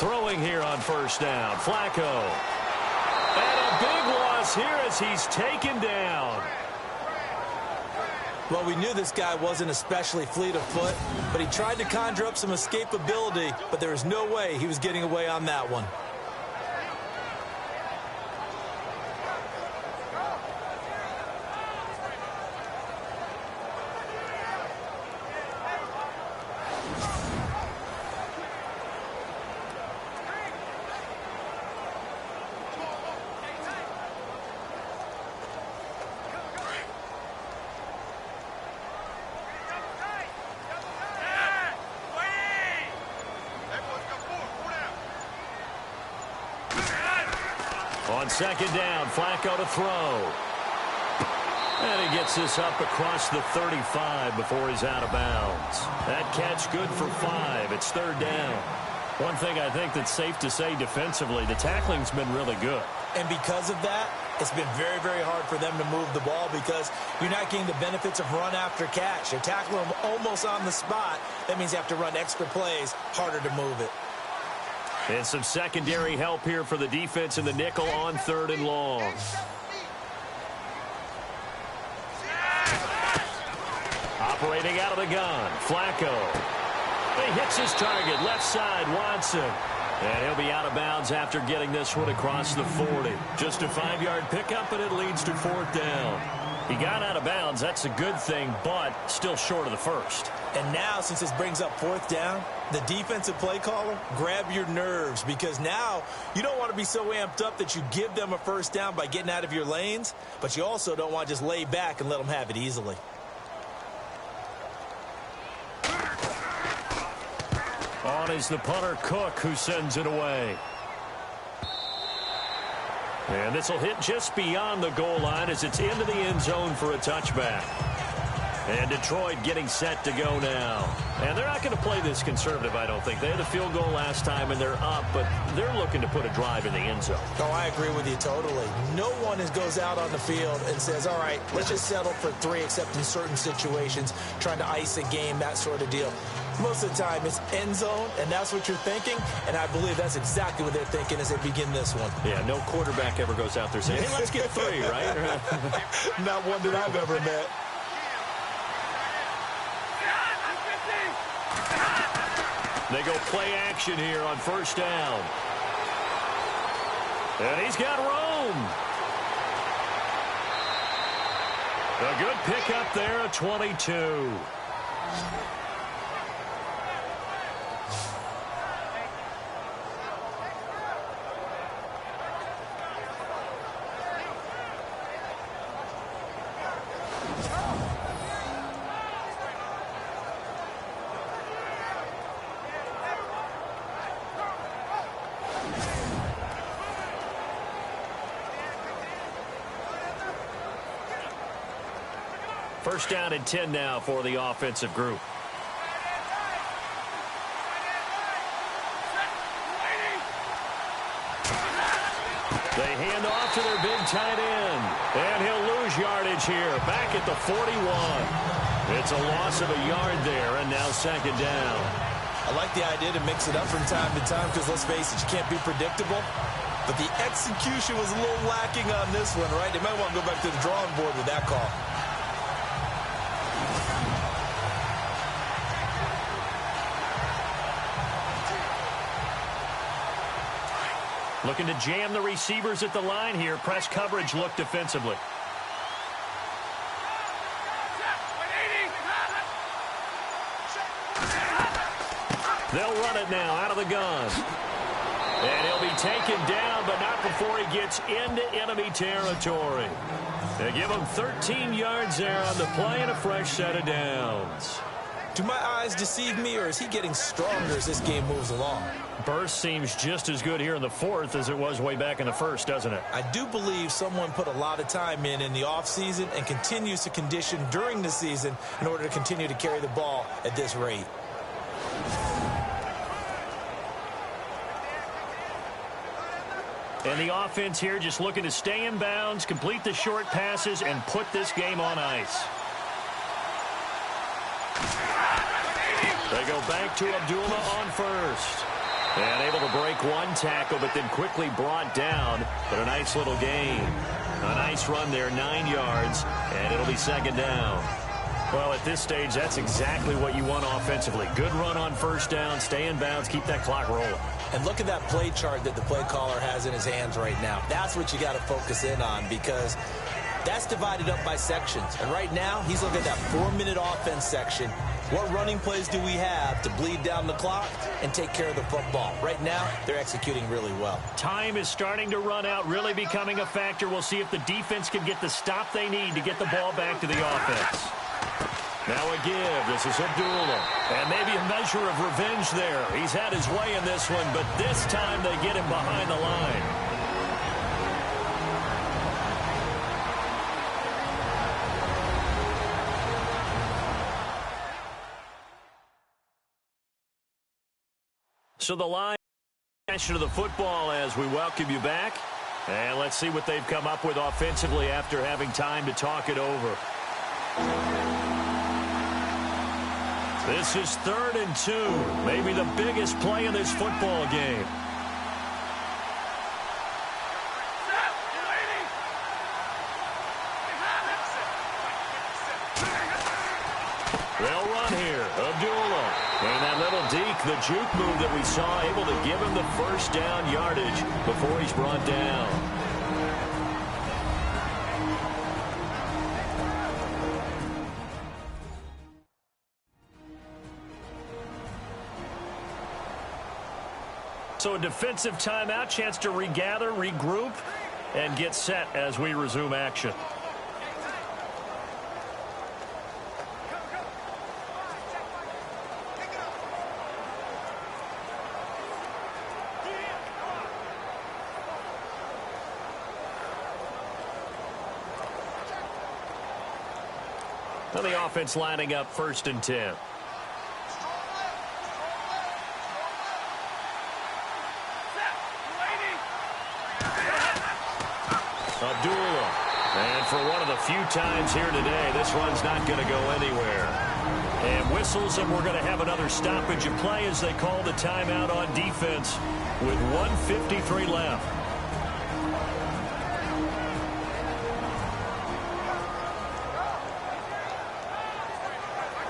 Throwing here on first down, Flacco. And a big loss here as he's taken down. Well, we knew this guy wasn't especially fleet of foot, but he tried to conjure up some escapability, but there was no way he was getting away on that one. On second down, Flacco to throw. And he gets this up across the 35 before he's out of bounds. That catch good for 5. It's third down. One thing I think that's safe to say defensively, the tackling's been really good. And because of that, It's been very, very hard for them to move the ball because you're not getting the benefits of run after catch. They're tackling them almost on the spot. That means you have to run extra plays, harder to move it. And some secondary help here for the defense in the nickel on 3rd and long. Operating out of the gun, Flacco. He hits his target, left side, Watson. And he'll be out of bounds after getting this one across the 40. Just a 5-yard pickup, and it leads to 4th down. He got out of bounds. That's a good thing, but still short of the first. And now, since this brings up 4th down, the defensive play caller, grab your nerves, because now you don't want to be so amped up that you give them a 1st down by getting out of your lanes, but you also don't want to just lay back and let them have it easily. On is the punter, Cook, who sends it away. And this will hit just beyond the goal line as it's into the end zone for a touchback. And Detroit getting set to go now. And they're not going to play this conservative, I don't think. They had a field goal last time, and they're up, but they're looking to put a drive in the end zone. Oh, I agree with you totally. No one goes out on the field and says, all right, let's just settle for 3, except in certain situations, trying to ice a game, that sort of deal. Most of the time, it's end zone, and that's what you're thinking, and I believe that's exactly what they're thinking as they begin this one. Yeah, no quarterback ever goes out there saying, hey, let's get 3, right? Not one that I've ever met. They go play action here on 1st down. And he's got room. A good pickup there, a 22. First down and 10 now for the offensive group. They hand off to their big tight end. And he'll lose yardage here. Back at the 41. It's a loss of a yard there, and now 2nd down. I like the idea to mix it up from time to time because, let's face it, you can't be predictable. But the execution was a little lacking on this one, right? They might want to go back to the drawing board with that call. Looking to jam the receivers at the line here. Press coverage look defensively. They'll run it now out of the gun. And he'll be taken down, but not before he gets into enemy territory. They give him 13 yards there on the play and a fresh set of downs. Do my eyes deceive me, or is he getting stronger as this game moves along? Burst seems just as good here in the 4th as it was way back in the 1st, doesn't it? I do believe someone put a lot of time in the offseason and continues to condition during the season in order to continue to carry the ball at this rate. And the offense here just looking to stay in bounds, complete the short passes, and put this game on ice. They go back to Abdullah on 1st. And able to break one tackle, but then quickly brought down. But a nice little gain. A nice run there, 9 yards, and it'll be 2nd down. Well, at this stage, that's exactly what you want offensively. Good run on 1st down, stay in bounds, keep that clock rolling. And look at that play chart that the play caller has in his hands right now. That's what you got to focus in on, because that's divided up by sections. And right now, he's looking at that 4-minute offense section. What running plays do we have to bleed down the clock and take care of the football? Right now, they're executing really well. Time is starting to run out, really becoming a factor. We'll see if the defense can get the stop they need to get the ball back to the offense. Now a give. This is Abdullah. And maybe a measure of revenge there. He's had his way in this one, but this time they get him behind the line. So the line of the football as we welcome you back. And let's see what they've come up with offensively after having time to talk it over. This is 3rd and 2. Maybe the biggest play in this football game. They'll run here. Abdullah. And that little deke, the juke move that we saw, able to give him the first down yardage before he's brought down. So a defensive timeout, chance to regather, regroup, and get set as we resume action. Now the offense lining up 1st and 10. Abdullah. And for one of the few times here today, this run's not going to go anywhere. And whistles, and we're going to have another stoppage of play as they call the timeout on defense with 1:53 left.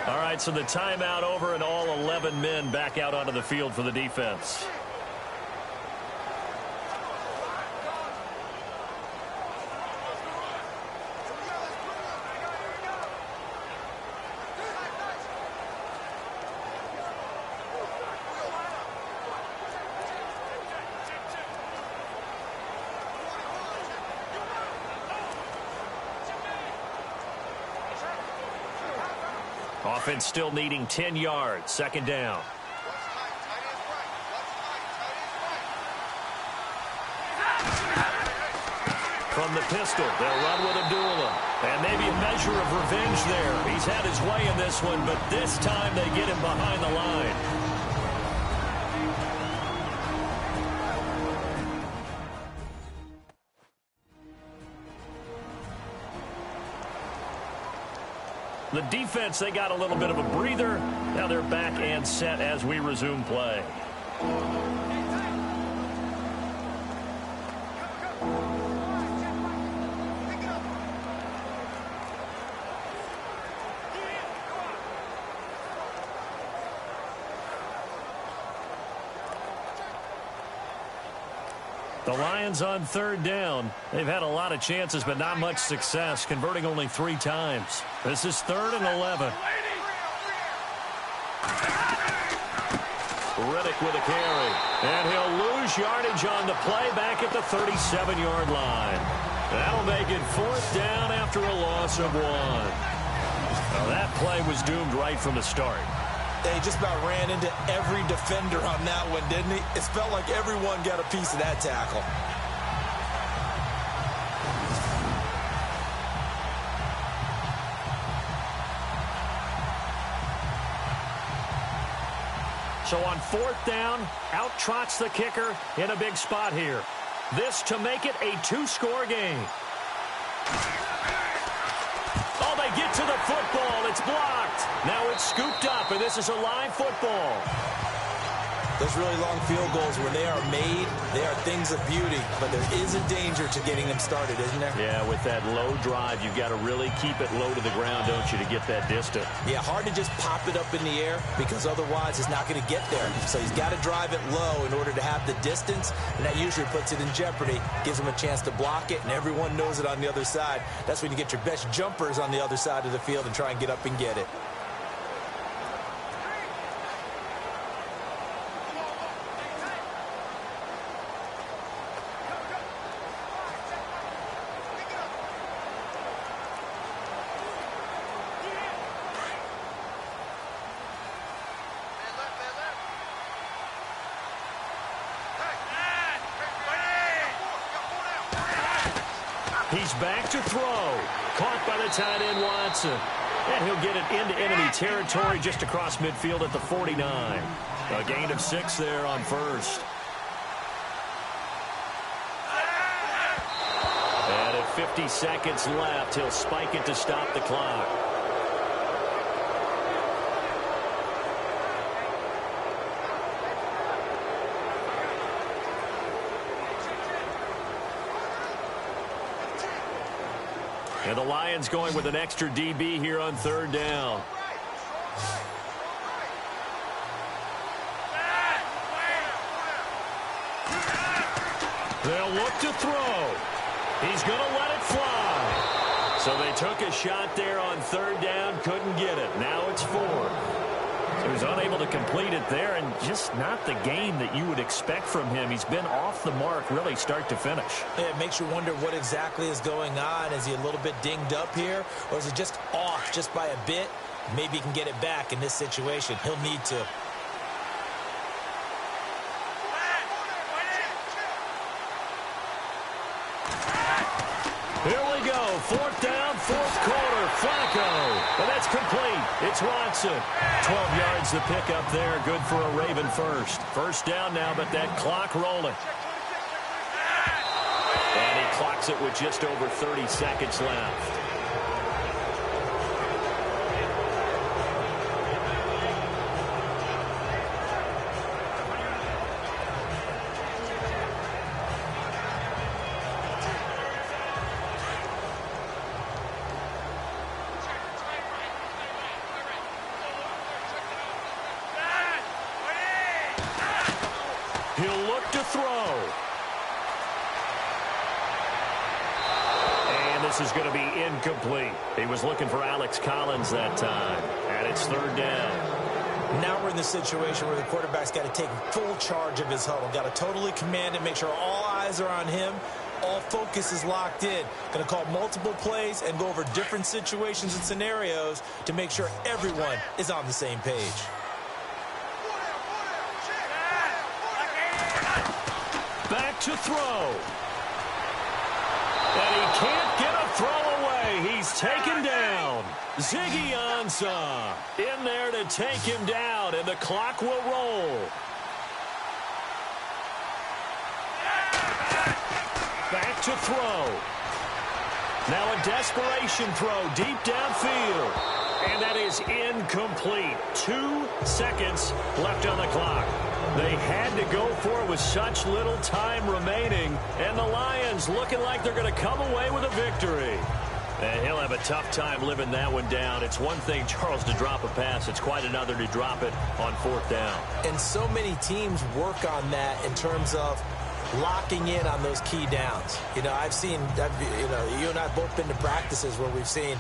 All right, so the timeout over and all 11 men back out onto the field for the defense. Offense still needing 10 yards. 2nd down. From the pistol, they'll run with Abdullah. And maybe a measure of revenge there. He's had his way in this one, but this time they get him behind the line. The defense, they got a little bit of a breather. Now they're back and set as we resume play. The Lions on 3rd down. They've had a lot of chances, but not much success, converting only 3 times. This is 3rd and 11. Riddick with a carry. And he'll lose yardage on the play back at the 37-yard line. That'll make it 4th down after a loss of 1. Now that play was doomed right from the start. They just about ran into every defender on that one, didn't he? It felt like everyone got a piece of that tackle. So on 4th down, out trots the kicker in a big spot here. This to make it a 2-score game. Oh, they get to the football. It's blocked. Now it's scooped up, and this is a live football. Those really long field goals, when they are made, they are things of beauty. But there is a danger to getting them started, isn't there? Yeah, with that low drive, you've got to really keep it low to the ground, don't you, to get that distance. Yeah, hard to just pop it up in the air because otherwise it's not going to get there. So he's got to drive it low in order to have the distance, and that usually puts it in jeopardy, gives him a chance to block it, and everyone knows it on the other side. That's when you get your best jumpers on the other side of the field and try and get up and get it. He's back to throw. Caught by the tight end, Watson. And he'll get it into enemy territory just across midfield at the 49. A gain of 6 there on 1st. 50 seconds left. He'll spike it to stop the clock. And the Lions going with an extra DB here on third down. They'll look to throw. He's going to let it fly. So they took a shot there on third down, couldn't get it. Now it's fourth. So he was unable to complete it there, and just not the game that you would expect from him. He's been off the mark really start to finish. Yeah, it makes you wonder what exactly is going on. Is he a little bit dinged up here, or is it just off just by a bit? Maybe he can get it back in this situation. He'll need to. Here we go. Fourth down, fourth quarter. Flacco. And that's complete. It's Watson. 12 yards the pick up there. Good for a Raven first. First down now, but that clock rolling. And he clocks it with just over 30 seconds left. He'll look to throw. And this is going to be incomplete. He was looking for Alex Collins that time. And it's third down. Now we're in the situation where the quarterback's got to take full charge of his huddle. Got to totally command it, make sure all eyes are on him. All focus is locked in. Going to call multiple plays and go over different situations and scenarios to make sure everyone is on the same page. Back to throw. And he can't get a throw away. He's taken down. Ziggy Ansah in there to take him down, and the clock will roll. Back to throw. Now a desperation throw deep downfield. And that is incomplete. 2 seconds left on the clock. They had to go for it with such little time remaining. And the Lions looking like they're going to come away with a victory. And he'll have a tough time living that one down. It's one thing, Charles, to drop a pass. It's quite another to drop it on fourth down. And so many teams work on that in terms of locking in on those key downs. You know, you and I have both been to practices where we've seen,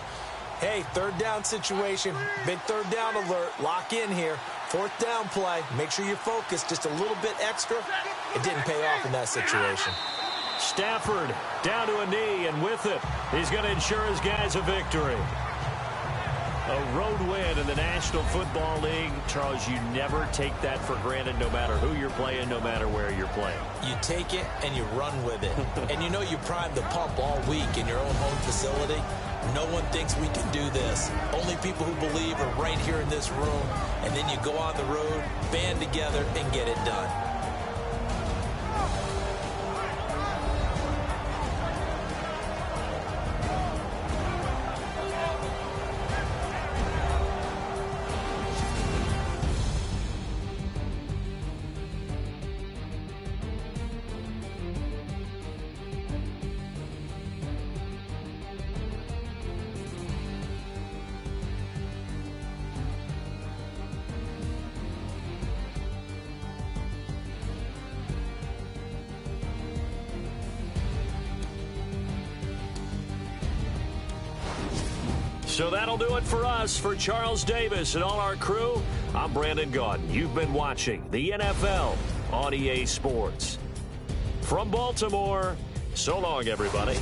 hey, third down situation, big third down alert, lock in here. Fourth down play, make sure you're focused just a little bit extra. It didn't pay off in that situation. Stafford down to a knee, and with it, he's going to ensure his guys a victory. A road win in the National Football League. Charles, you never take that for granted no matter who you're playing, no matter where you're playing. You take it and you run with it. And you know you primed the pump all week in your own home facility. No one thinks we can do this. Only people who believe are right here in this room. And then you go on the road, band together, and get it done. So that'll do it for us. For Charles Davis and all our crew, I'm Brandon Gaudin. You've been watching the NFL on EA Sports. From Baltimore, so long, everybody.